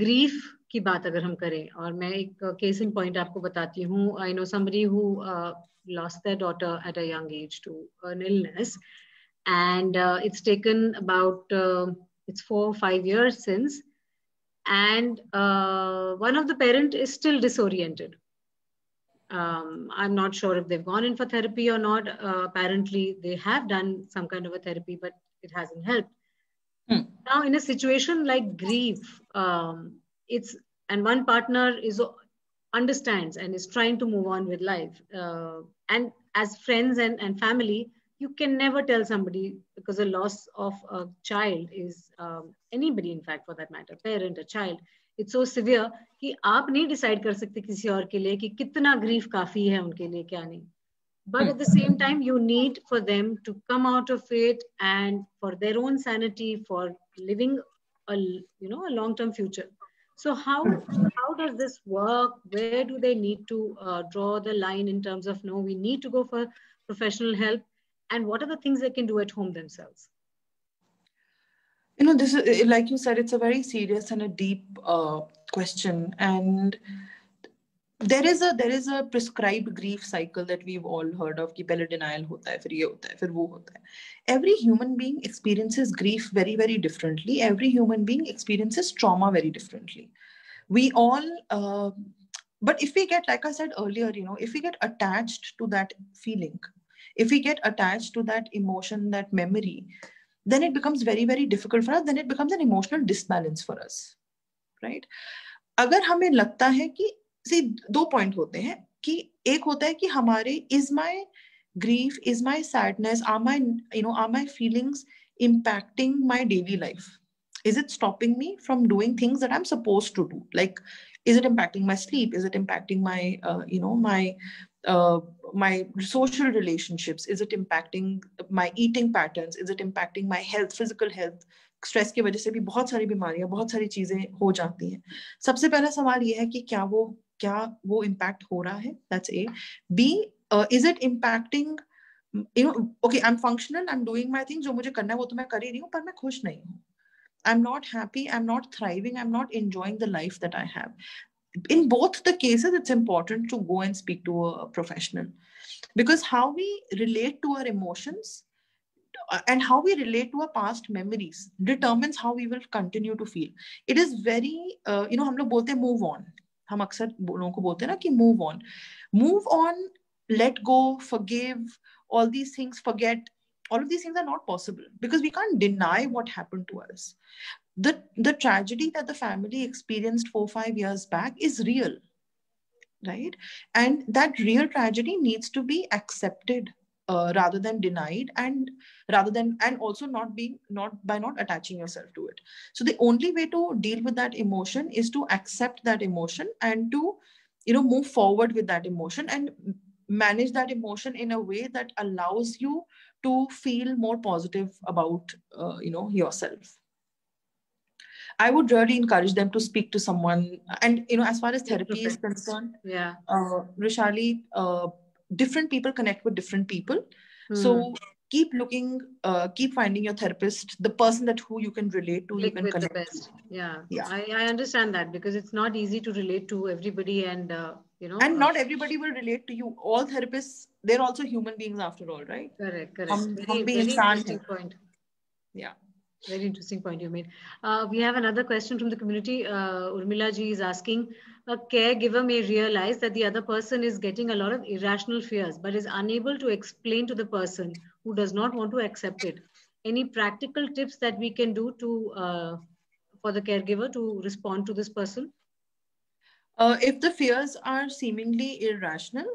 grief की बात अगर हम करें, और मैं एक case in point आपको बताती हूँ. I know somebody who lost their daughter at a young age to an illness, and it's taken about it's 4 or 5 years since. And one of the parent is still disoriented. I'm not sure if they've gone in for therapy or not. Apparently, they have done some kind of a therapy, but it hasn't helped. Now, in a situation like grief, and one partner understands and is trying to move on with life. And as friends and family, you can never tell somebody, because the loss of a child is anybody, in fact, for that matter, parent, a child, it's so severe कि आप नहीं decide कर सकते किसी और के लिए कि कितना grief काफी है उनके लिए, क्या नहीं. But at the same time, you need for them to come out of it, and for their own sanity, for living a long-term future. So how does this work? Where do they need to draw the line in terms of, no, we need to go for professional help? And what are the things they can do at home themselves? This is, like you said, it's a very serious and a deep question. And there is a prescribed grief cycle that we've all heard of. कि पहले denial होता है, फिर ये होता है, फिर वो होता है. Every human being experiences grief very, very differently. Every human being experiences trauma very differently. We all, but if we get, like I said earlier, if we get attached to that feeling, if we get attached to that emotion, that memory, then it becomes very, very difficult for us. Then it becomes an emotional disbalance for us, right? अगर हमें लगता है कि दो point होते हैं, कि एक होता है कि हमारे is my grief, is my sadness, are my feelings impacting my daily life? Is it stopping me from doing things that I'm supposed to do? Like, is it impacting my sleep? Is it impacting my, my social relationships? Is it impacting my eating patterns? Is it impacting my health, physical health? Stress की वजह से भी बहुत सारी बीमारियां, बहुत सारी चीजें हो जाती हैं. सबसे पहला सवाल ये है कि क्या वो इम्पैक्ट हो रहा है. That's A. B, Is it impacting, okay, I'm functional, I'm doing my thing, जो मुझे करना है वो तो मैं कर ही रही हूँ, पर मैं खुश नहीं हूँ. I'm not happy, I'm not thriving, I'm not enjoying the life that I have. In both the cases, it's important to go and speak to a professional, because how we relate to our emotions and how we relate to our past memories determines how we will continue to feel. It is very, हम लोग बोलते हैं move on. हम अक्सर लोगों को बोलते हैं ना कि move on, let go, forgive, all these things, forget. All of these things are not possible because we can't deny what happened to us. The tragedy that the family experienced 4-5 years back is real, right? And that real tragedy needs to be accepted rather than denied, and also not by not attaching yourself to it. So the only way to deal with that emotion is to accept that emotion and to move forward with that emotion and manage that emotion in a way that allows you to feel more positive about yourself. I would really encourage them to speak to someone. And, as far as therapy is concerned, Rishali, different people connect with different people. So keep looking, keep finding your therapist, the person that who you can relate to, you can connect the best. to. Yeah. I understand that, because it's not easy to relate to everybody, and and not everybody will relate to you. All therapists, they're also human beings after all, right? Correct. Very interesting point. Yeah. Very interesting point you made. We have another question from the community. Urmila ji is asking, a caregiver may realize that the other person is getting a lot of irrational fears, but is unable to explain to the person who does not want to accept it. Any practical tips that we can do to for the caregiver to respond to this person? If the fears are seemingly irrational,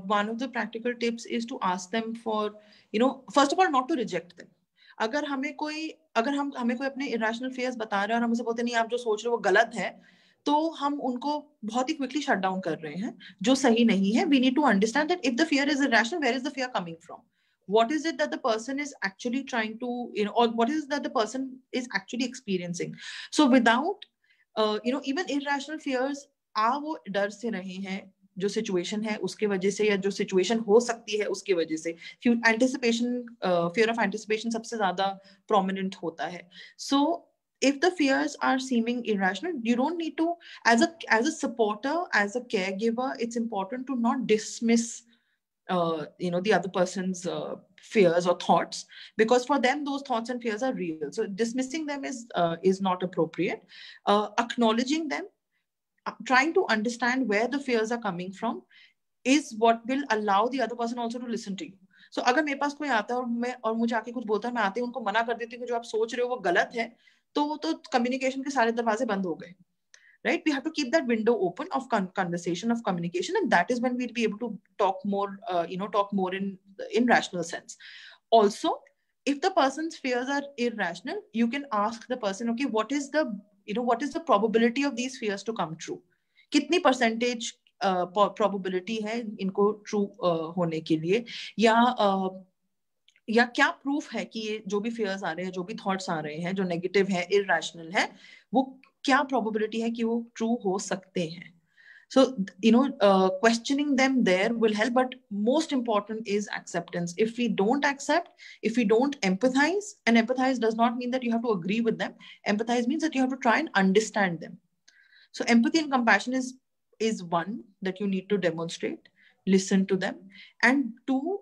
one of the practical tips is to ask them for, first of all, not to reject them. अगर हमें कोई अपने irrational fears बता रहा है और हम उसे बोलते नहीं, आप जो सोच रहे हो वो गलत है, तो हम उनको बहुत ही quickly shut down कर रहे हैं, जो सही नहीं है. We need to understand that if the fear is irrational, where is the fear coming from? What is it that the person is actually trying to, or what is it that the person is actually experiencing? So without, even irrational fears, वो डर से रहे हैं जो situation है उसके वजह से, या जो सिचुएशन हो सकती है उसके वजह से. एंटिसिपेशन, फियर ऑफ एंटिसिपेशन सबसे ज्यादा प्रोमिनेंट होता है. सो if the fears are seeming irrational, you don't need to, as a supporter, as a caregiver, it's important to not dismiss the other person's fears or thoughts, because for them those thoughts and fears are real. So dismissing them is not appropriate. Acknowledging them, trying to understand where the fears are coming from, is what will allow the other person also to listen to you. So अगर मेरे पास कोई आता है और मुझे आके कुछ बोलता है, मैं आते ही उनको मना कर देती हूँ कि जो आप सोच रहे हो वो गलत है, तो कम्युनिकेशन के सारे दरवाजे बंद हो गए, right? We have to keep that window open of conversation, of communication, and that is when we'll be able to talk more, talk more in rational sense. Also, if the person's fears are irrational, you can ask the person, okay, what is the probability of these fears to come true? कितनी percentage probability है इनको true होने के लिए, या क्या proof है कि ये जो भी fears आ रहे हैं, जो भी thoughts आ रहे हैं, जो negative है, irrational है, वो क्या probability है कि वो true हो सकते हैं. So, questioning them there will help, but most important is acceptance. If we don't accept, if we don't empathize, and empathize does not mean that you have to agree with them. Empathize means that you have to try and understand them. So empathy and compassion is one that you need to demonstrate. Listen to them, and two,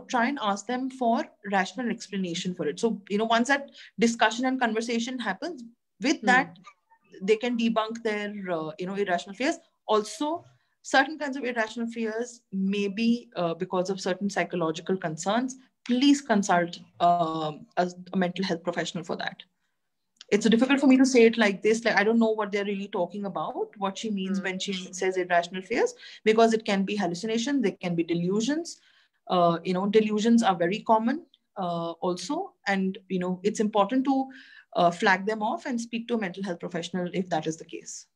try and ask them for rational explanation for it. So, once that discussion and conversation happens, with that, they can debunk their, irrational fears. Also, certain kinds of irrational fears may be because of certain psychological concerns. Please consult a mental health professional for that. It's difficult for me to say it like this. Like, I don't know what they're really talking about, what she means when she says irrational fears, because it can be hallucinations, they can be delusions. Delusions are very common also. And, it's important to flag them off and speak to a mental health professional if that is the case.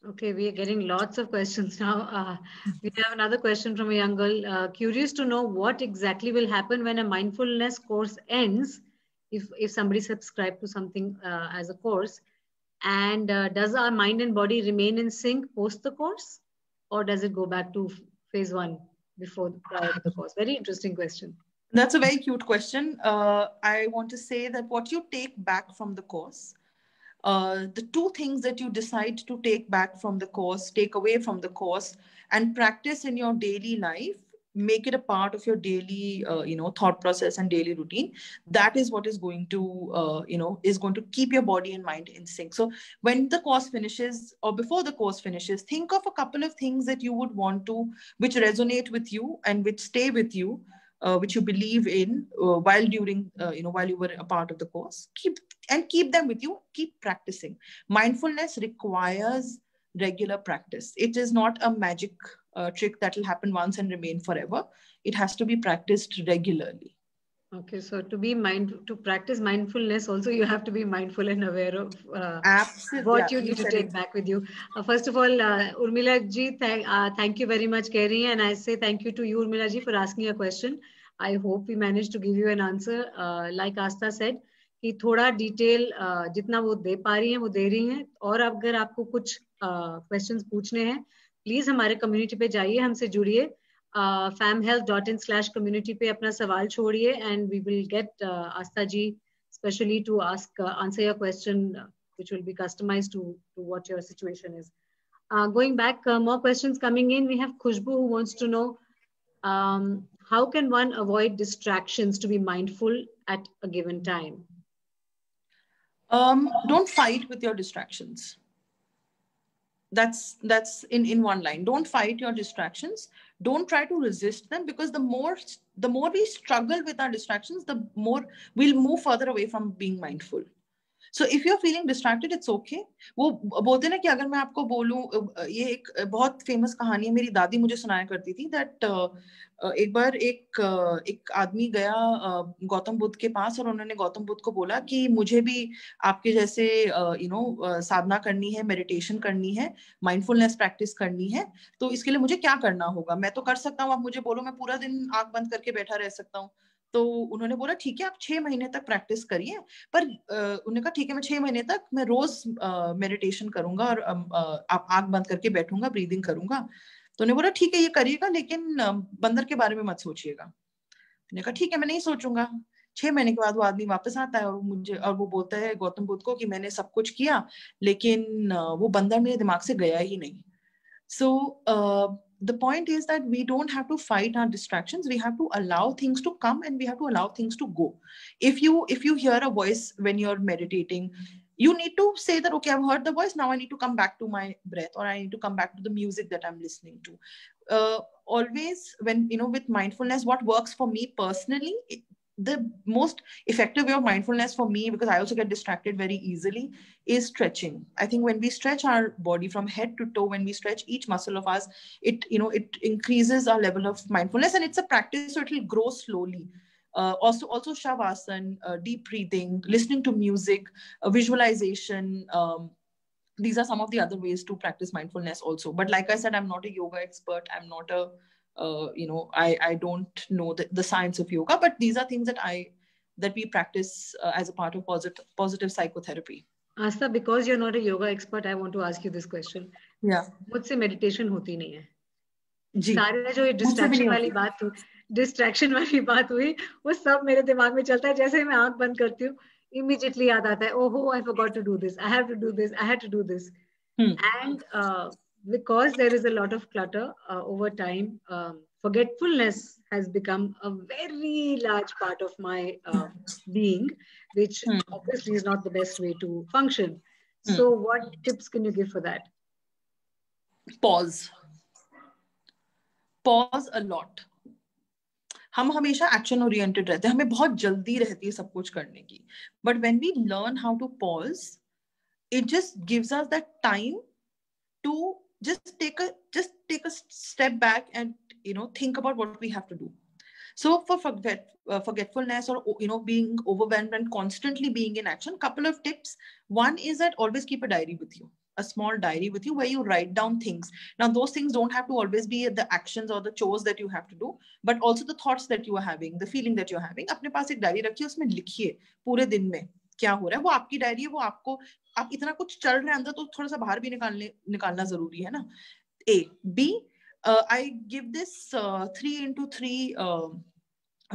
Okay, we are getting lots of questions now. We have another question from a young girl. Curious to know what exactly will happen when a mindfulness course ends, if somebody subscribed to something as a course, and does our mind and body remain in sync post the course, or does it go back to phase 1? prior to the course? Very interesting question. That's a very cute question. I want to say that what you take back from the course, the two things that you decide to take back from the course, take away from the course, and practice in your daily life, make it a part of your daily, thought process and daily routine. That is what is going to, is going to keep your body and mind in sync. So when the course finishes or before the course finishes, think of a couple of things that you would want to, which resonate with you and which stay with you. Which you believe in while you were a part of the course. Keep them with you. Keep practicing. Mindfulness requires regular practice. It is not a magic trick that will happen once and remain forever. It has to be practiced regularly. Okay, so to practice mindfulness, also you have to be mindful and aware of what you need to take back with you. First of all, Urmila ji, thank you very much, Kerry, and I say thank you to you, Urmila ji, for asking a question. I hope we managed to give you an answer. Like Asta said, कि थोड़ा detail जितना वो दे पा रही हैं वो दे रही हैं, और अगर आपको कुछ क्वेश्चंस पूछने हैं, प्लीज हमारे कम्युनिटी पे जाइए, हमसे जुड़िए, famhealth.in/community पे अपना सवाल छोड़िए, and we will get Asta ji specially to answer your question, which will be customized to what your situation is. Going back, more questions coming in. We have Khushbu who wants to know, how can one avoid distractions to be mindful at a given time? Don't fight with your distractions. That's in one line. Don't fight your distractions. Don't try to resist them, because the more we struggle with our distractions, the more we'll move further away from being mindful. So if you're feeling distracted, it's okay. वो बोलते ना कि अगर मैं आपको बोलूं, ये एक बहुत फेमस कहानी है, मेरी दादी मुझे सुनाया करती थी, that एक बार एक आदमी गया गौतम बुद्ध के पास, और उन्होंने गौतम बुद्ध को बोला कि मुझे भी आपके जैसे साधना करनी है, मेडिटेशन करनी है, माइंडफुलनेस प्रैक्टिस करनी है, तो इसके लिए मुझे क्या करना होगा? मैं तो कर सकता हूँ, आप मुझे बोलो, मैं पूरा दिन आंख बंद करके बैठा रह सकता हूँ। तो उन्होंने बोला ठीक है, आप 6 महीने तक प्रैक्टिस करिए, पर उन्होंने कहा ठीक है, मैं 6 महीने तक मैं रोज मेडिटेशन करूंगा और आप आंख बंद करके बैठूंगा, ब्रीदिंग करूंगा। तो उन्होंने बोला ठीक है, ये करिएगा, लेकिन बंदर के बारे में मत सोचिएगा। उन्होंने कहा ठीक है, मैं नहीं सोचूंगा। 6 महीने के बाद वो आदमी वापस आता है और वो बोलता है गौतम बुद्ध को कि मैंने सब कुछ किया, लेकिन वो बंदर मेरे दिमाग से गया ही नहीं। So the point is that we don't have to fight our distractions. We have to allow things to come, and we have to allow things to go. If you hear a voice when you're meditating, you need to say that, okay, I've heard the voice, now I need to come back to my breath, or I need to come back to the music that I'm listening to. Always when, with mindfulness, what works for me personally, the most effective way of mindfulness for me, because I also get distracted very easily, is stretching. I think when we stretch our body from head to toe, when we stretch each muscle of us, it increases our level of mindfulness, and it's a practice, so it will grow slowly. Also shavasana, deep breathing, listening to music, visualization. These are some of the other ways to practice mindfulness also. But like I said, I'm not a yoga expert. I'm not a I don't know the science of yoga, but these are things that we practice as a part of positive psychotherapy. Asta, because you're not a yoga expert, I want to ask you this question. Yeah. मुझसे meditation होती नहीं है. सारे जो distraction वाली बात हुई, वो सब मेरे दिमाग में चलता है. जैसे मैं आंख बंद करती हूँ, immediately याद आता है, oh, I forgot to do this. I have to do this. I had to do this. And because there is a lot of clutter over time, forgetfulness has become a very large part of my being, which obviously is not the best way to function. So what tips can you give for that? Pause a lot. हम हमेशा action oriented रहते हैं, हमें बहुत जल्दी रहती है सब कुछ करने की. But when we learn how to pause, it just gives us that time to just take a step back and think about what we have to do. So for forgetfulness, or being overwhelmed and constantly being in action, couple of tips. One is that always keep a diary with you, a small diary with you, where you write down things. Now those things don't have to always be the actions or the chores that you have to do, but also the thoughts that you are having, the feeling that you're having. अपने पास एक diary रखिए, उसमें लिखिए पूरे दिन में क्या हो रहा है. वो आपकी डायरी है, वो आप इतना कुछ चल रहा है अंदर, तो थोड़ा सा बाहर भी निकालना जरूरी है ना. A. B, I give this 3x3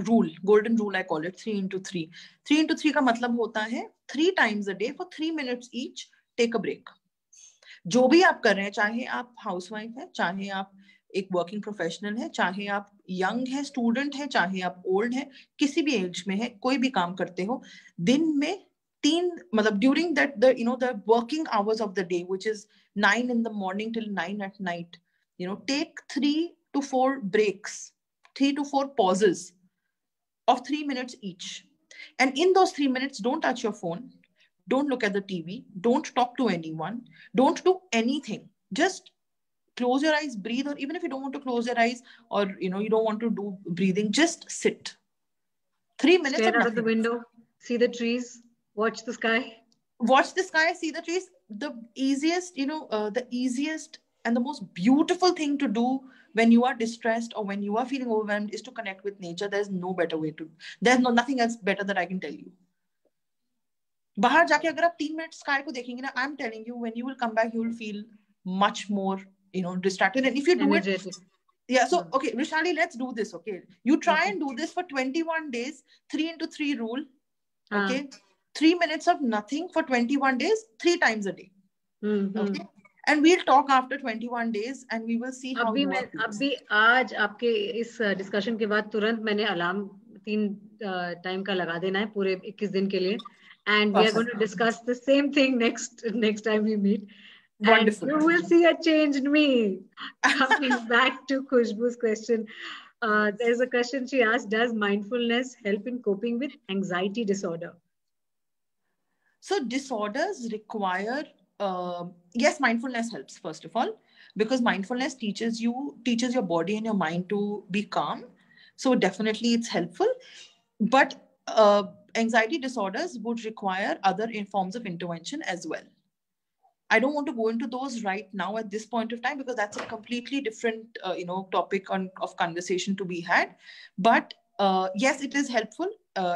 rule, golden rule I call it, 3x3. 3x3 का मतलब होता है 3 times a day for 3 minutes each, take a break. जो भी आप कर रहे हैं, चाहे आप हाउसवाइफ है, चाहे आप एक वर्किंग प्रोफेशनल है, चाहे आप यंग है, स्टूडेंट है, चाहे आप ओल्ड है, किसी भी एज में है, कोई भी काम करते हो, दिन में 3, मतलब during that the working hours of the day, which is 9 in the morning till 9 at night, take 3 to 4 breaks, 3 to 4 pauses of 3 minutes each. And in those 3 minutes, don't touch your phone, don't look at the TV, don't talk to anyone, don't do anything. Just close your eyes, breathe, or even if you don't want to close your eyes, or you don't want to do breathing, just sit. 3 minutes Stare of out of the window, see the trees, watch the sky. Watch the sky, see the trees. The easiest, the easiest and the most beautiful thing to do when you are distressed or when you are feeling overwhelmed is to connect with nature. There's no better way to, there's nothing else better that I can tell you. बाहर जाके अगर आप 3 minute sky को देखेंगे ना, I'm telling you, when you will come back, you will feel much more, distracted. And if you do energetic. Yeah, so okay, Rishali, let's do this. Okay, you try and do this for 21 days, 3x3 rule. Okay, 3 minutes of nothing for 21 days, 3 times a day. Okay, and we'll talk after 21 days and we will see how you are. अभी आज आपके इस discussion के बाद तुरंत मैंने alarm 3 time का लगा देना है पूरे 21 दिन के लिए, and we are going to discuss the same thing next time we meet. Wonderful. And you will see a change in me. Coming back to Khushbu's question, there's a question she asked: does mindfulness help in coping with anxiety disorder? So disorders require, yes, mindfulness helps, first of all, because mindfulness teaches your body and your mind to be calm. So definitely it's helpful. But anxiety disorders would require other forms of intervention as well. I don't want to go into those right now at this point of time, because that's a completely different, topic of conversation to be had. But yes, it is helpful.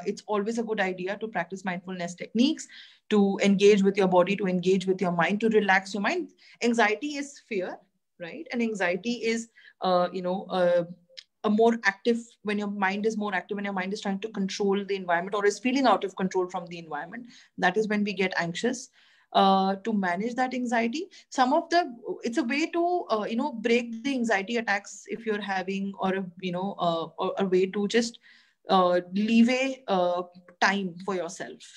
It's always a good idea to practice mindfulness techniques, to engage with your body, to engage with your mind, to relax your mind. Anxiety is fear, right? And anxiety is, a more active, when your mind is more active, when your mind is trying to control the environment or is feeling out of control from the environment, that is when we get anxious. To manage that anxiety, it's a way to break the anxiety attacks if you're having, or a way to just leave a time for yourself.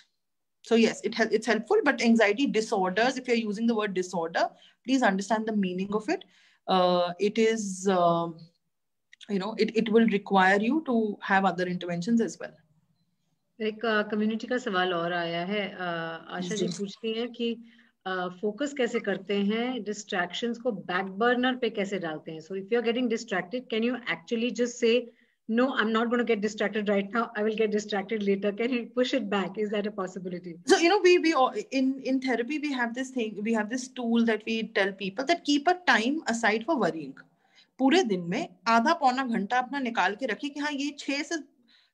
So yes, it's helpful. But anxiety disorders, if you're using the word disorder, please understand the meaning of it. It is it will require you to have other interventions as well. एक community का सवाल और आया है, आशा जी पूछती हैं कि focus कैसे करते हैं, डिस्ट्रैक्शंस को बैक बर्नर पे कैसे डालते हैं. So if you are getting distracted, can you actually just say no, I'm not going to get distracted right now, I will get distracted later? Can you push it back? Is that a possibility? So we all, in therapy we have this tool that we tell people that keep a time aside for worrying. पूरे दिन में आधा पौना घंटा अपना निकाल के रखिए कि हाँ, ये 6 से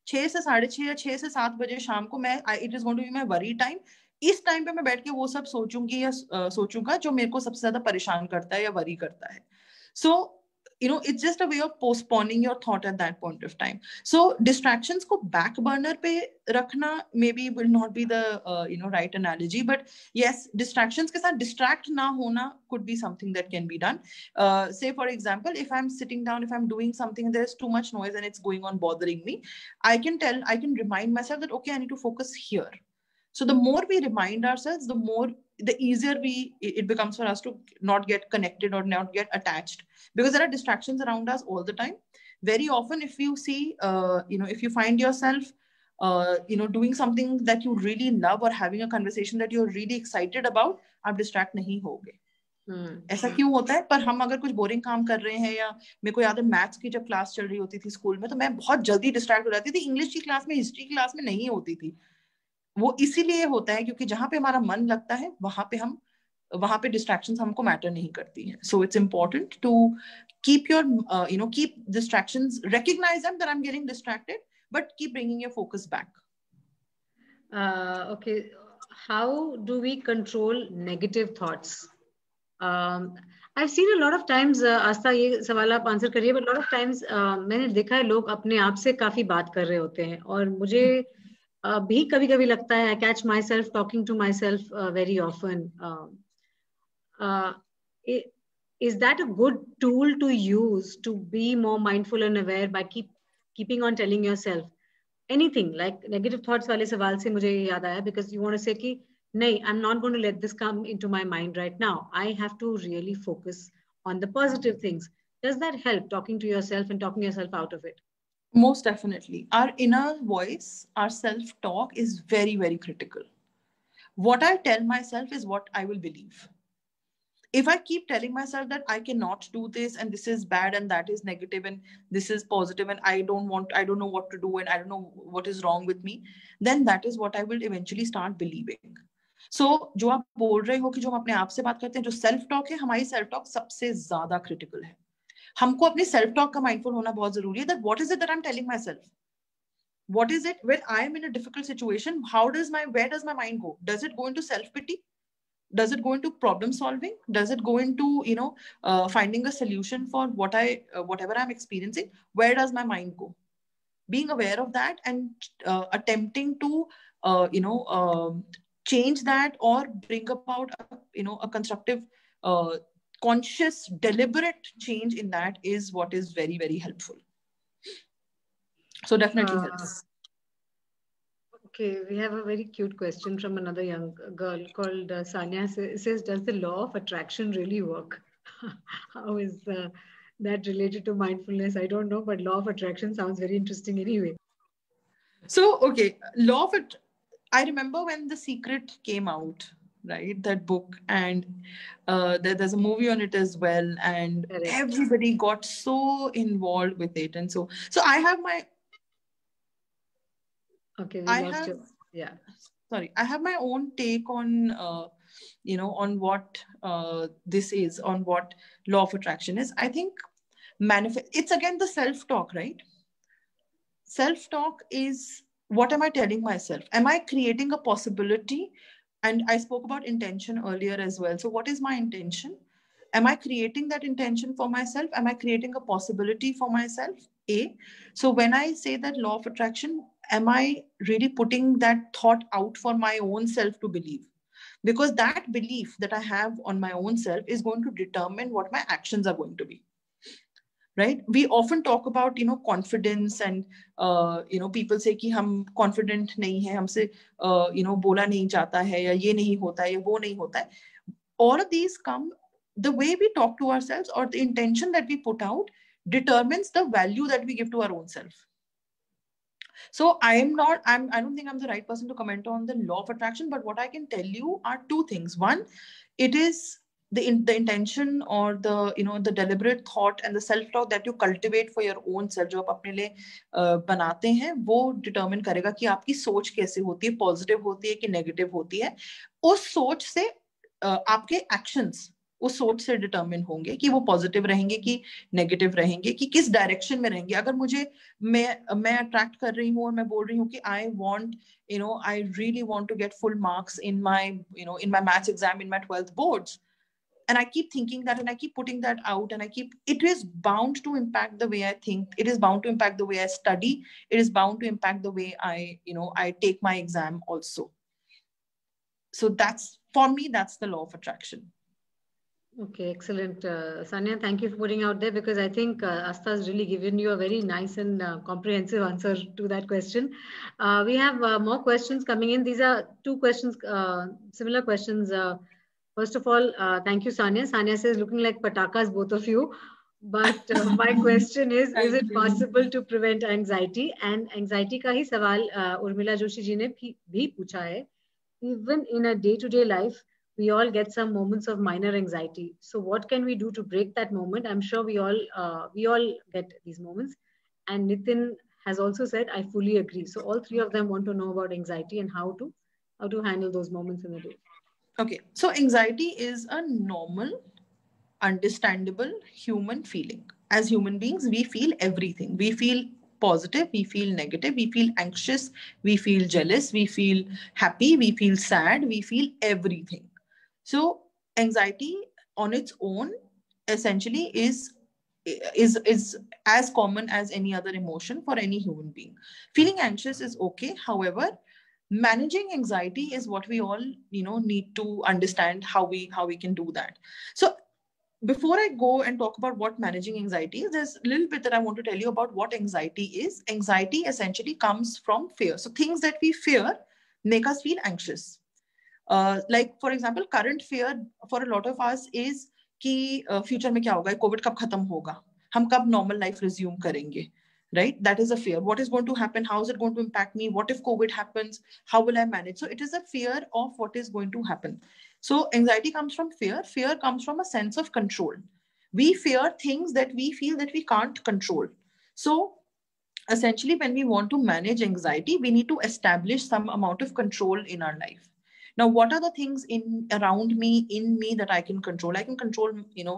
6:30 या 6 से 7 बजे शाम को मैं it is going to be my worry time. इस टाइम पे मैं बैठ के वो सब सोचूंगी या सोचूंगा जो मेरे को सबसे ज्यादा परेशान करता है या वरी करता है. सो it's just a way of postponing your thought at that point of time. So distractions ko back burner pe rakhna maybe will not be the right analogy, but yes, distractions ke sath distract na hona could be something that can be done. Say for example, if I'm sitting down, if I'm doing something and there's too much noise and it's going on bothering me, I can remind myself that okay, I need to focus here. So the more we remind ourselves, the easier it becomes for us to not get connected or not get attached, because there are distractions around us all the time. Very often, if you see, if you find yourself, doing something that you really love or having a conversation that you're really excited about, आप distract नहीं होगे. ऐसा क्यों होता है? पर हम अगर कुछ बोरिंग काम कर रहे हैं, या मेरे को याद है मैथ्स की जब क्लास चल रही होती थी स्कूल में, तो मैं बहुत जल्दी डिस्ट्रैक्ट हो जाती थी. इंग्लिश की क्लास में, हिस्ट्री की क्लास में नहीं होती थी. वो इसीलिए होता है क्योंकि जहां पे हमारा मन लगता है वहां पे डिस्ट्रैक्शंस हमको मैटर नहीं करती हैं. So it's important to keep your keep distractions, recognize them that I'm getting distracted, but keep bringing your focus back. Okay, how do we control negative thoughts? I've seen a lot of times, आस्था ये सवाल आप answer करिए, but a lot of times मैंने देखा है लोग अपने आप से काफी बात कर रहे होते हैं, और मुझे भी कभी कभी लगता है, I catch myself talking to myself very often. Uh, is that a good tool to use to be more mindful and aware by keeping on telling yourself anything like negative thoughts वाले सवाल से मुझे याद आया, because you want to say कि नहीं, I'm not going to let this come into my mind right now. I have to really focus on the positive things. Does that help, talking to yourself and talking yourself out of it? Most definitely. Our inner voice, our self-talk is very, very critical. What I tell myself is what I will believe. If I keep telling myself that I cannot do this and this is bad and that is negative and this is positive and I don't know what to do and I don't know what is wrong with me, then that is what I will eventually start believing. So जो आप बोल रहे हो कि जो हम अपने आप से बात करते हैं, जो सेल्फ टॉक है, हमारी सेल्फ टॉक सबसे ज्यादा क्रिटिकल है. हमको अपने सेल्फ टॉक का माइंडफुल होना बहुत जरूरी है. That what is it that I'm telling myself? What is it when I am in a difficult situation? Where does my mind go? Does it go into self pity? Does it go into problem solving? Does it go into finding a solution for whatever I'm experiencing? Where does my mind go? Being aware of that and attempting to change that or bring about a constructive, conscious, deliberate change in that is what is very, very helpful. So definitely helps. Okay, we have a very cute question from another young girl called Sanya. It says, does the law of attraction really work? How is that related to mindfulness? I don't know, but law of attraction sounds very interesting anyway. So, okay, I remember when The Secret came out, right? That book, and there's a movie on it as well, and everybody got so involved with it. And so I have my... Okay, yeah. Sorry, I have my own take on, on what this is, on what law of attraction is. I think it's again the self-talk, right? Self-talk is, what am I telling myself? Am I creating a possibility? And I spoke about intention earlier as well. So what is my intention? Am I creating that intention for myself? Am I creating a possibility for myself? So when I say that law of attraction, am I really putting that thought out for my own self to believe? Because that belief that I have on my own self is going to determine what my actions are going to be. Right? We often talk about, confidence and, people say कि हम confident नहीं है, हमसे, बोला नहीं जाता है, या ये नहीं होता है, या वो नहीं होता है. All of these come, the way we talk to ourselves or the intention that we put out determines the value that we give to our own self. So I don't think I'm the right person to comment on the law of attraction, but what I can tell you are two things. One, it is the intention or the deliberate thought and the self-talk that you cultivate for your own self, जो आप अपने लिए बनाते हैं, वो determine करेगा कि आपकी सोच कैसे होती है, positive होती है कि negative होती है. उस सोच से आपके actions उस सोच से डिटरमिन होंगे कि वो पॉजिटिव रहेंगे कि नेगेटिव रहेंगे, कि किस डायरेक्शन में रहेंगे. अगर मैं अट्रैक्ट कर रही हूँ और मैं बोल रही हूँ कि I really want to get full marks in my maths exam, in my 12th boards, and I keep thinking that and I keep putting that out, and it is bound to impact the way I think, it is bound to impact the way I study, it is bound to impact the way I take my exam also. So for me, that's the law of attraction. Okay, excellent. Sanya, thank you for putting out there, because I think Astha has really given you a very nice and comprehensive answer to that question. We have more questions coming in. These are two questions, similar questions. First of all, thank you, Sanya. Sanya says, looking like patakas, both of you. But my question is it possible to prevent anxiety? And anxiety ka hi sawal Urmila Joshi ji ne bhi pucha hai. Even in a day-to-day life, we all get some moments of minor anxiety. So what can we do to break that moment? I'm sure we all get these moments. And Nitin has also said, I fully agree. So all three of them want to know about anxiety and how to handle those moments in the day. Okay, so anxiety is a normal, understandable human feeling. As human beings, we feel everything. We feel positive, we feel negative, we feel anxious, we feel jealous, we feel happy, we feel sad, we feel everything. So anxiety on its own essentially is as common as any other emotion for any human being. Feeling anxious is okay. However, managing anxiety is what we all, need to understand how we can do that. So before I go and talk about what managing anxiety is, there's a little bit that I want to tell you about what anxiety is. Anxiety essentially comes from fear. So things that we fear make us feel anxious. Like for example, current fear for a lot of us is कि future में क्या होगा, COVID कब खत्म होगा, हम कब normal life resume करेंगे, right? That is a fear. What is going to happen? How is it going to impact me? What if COVID happens? How will I manage? So it is a fear of what is going to happen. So anxiety comes from fear. Fear comes from a sense of control. We fear things that we feel that we can't control. So essentially, when we want to manage anxiety, we need to establish some amount of control in our life. Now, what are the things around me, in me, that I can control? I can control,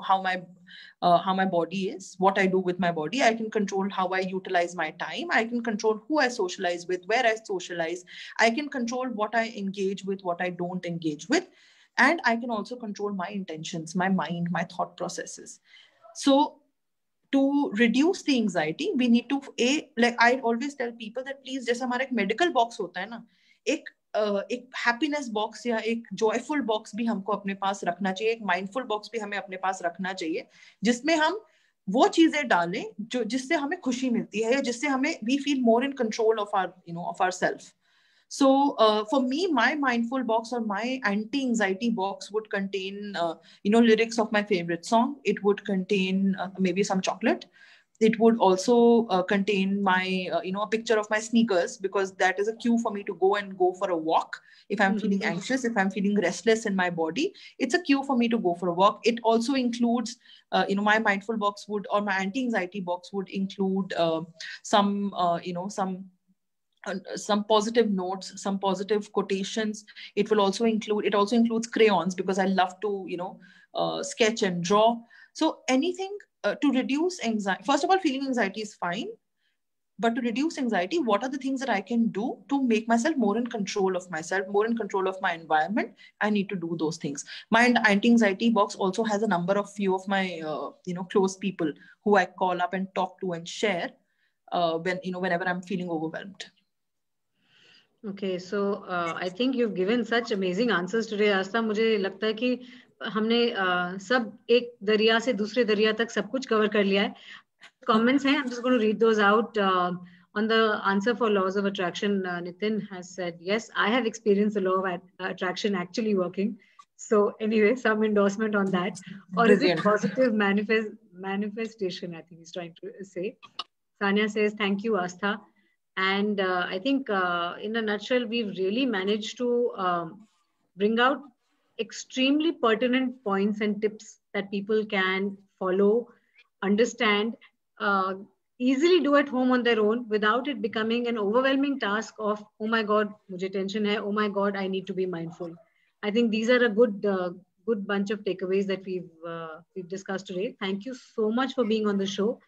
how my body is, what I do with my body. I can control how I utilize my time. I can control who I socialize with, where I socialize. I can control what I engage with, what I don't engage with. And I can also control my intentions, my mind, my thought processes. So to reduce the anxiety, we need to, like I always tell people that please, जैसे हमारा एक medical box होता है ना, एक happiness box या एक joyful box भी हमको अपने पास रखना चाहिए, एक माइंडफुल बॉक्स भी हमें अपने पास रखना चाहिए, जिसमें हम वो चीजें डालें जो जिससे हमें खुशी मिलती है या जिससे हमें we feel more in control of our self. So for me, my mindful box or my anti-anxiety box would contain, lyrics of my favorite song. It would contain maybe some chocolate. It would also contain my, a picture of my sneakers, because that is a cue for me to go for a walk. If I'm feeling anxious, if I'm feeling restless in my body, it's a cue for me to go for a walk. It also includes, my mindful box would, or my anti-anxiety box would include some positive notes, some positive quotations. It also includes crayons, because I love to, sketch and draw. So anything to reduce anxiety. First of all, feeling anxiety is fine. But to reduce anxiety, what are the things that I can do to make myself more in control of myself, more in control of my environment? I need to do those things. My anti-anxiety box also has a number of few of my, close people who I call up and talk to and share whenever I'm feeling overwhelmed. Okay, so I think you've given such amazing answers today, Aastha. मुझे लगता है कि हमने सब एक दरिया से दूसरे दरिया तक सब कुछ कवर कर लिया है. Comments हैं, I'm just going to read those out. On the answer for laws of attraction, Nitin has said, yes, I have experienced the law of attraction actually working. So anyway, some endorsement on that. Or is it positive manifestation, I think he's trying to say. Sanya says, thank you, Aastha. And I think in a nutshell, we've really managed to bring out extremely pertinent points and tips that people can follow, understand, easily do at home on their own without it becoming an overwhelming task of, oh my God, mujhe tension hai, oh my God, I need to be mindful. I think these are a good bunch of takeaways that we've discussed today. Thank you so much for being on the show.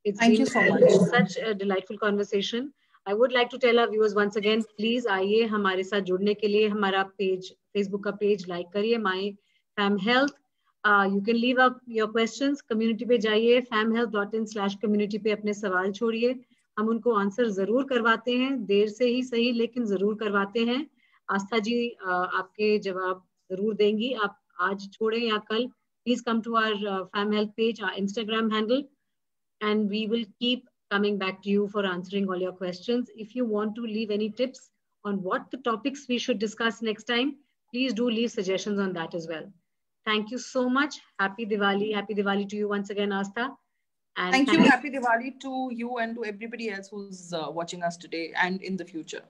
It's Thank you so much. Such a delightful conversation. I would like to tell our viewers once again, please आइए हमारे साथ जुड़ने के लिए हमारा page, Facebook का page like करिए, My Fam Health. You can leave up your questions. Community पे जाइए, famhealth.in/community पे अपने सवाल छोड़िए. हम उनको आंसर जरूर करवाते हैं, देर से ही सही लेकिन जरूर करवाते हैं. आस्था जी आपके जवाब जरूर देंगी. आप आज छोड़ें या कल, please come to our Fam Health page, our Instagram handle, and we will keep coming back to you for answering all your questions. If you want to leave any tips on what the topics we should discuss next time, please do leave suggestions on that as well. Thank you so much. Happy Diwali. Happy Diwali to you once again, Aastha. And thank you. Happy Diwali to you and to everybody else who's watching us today and in the future.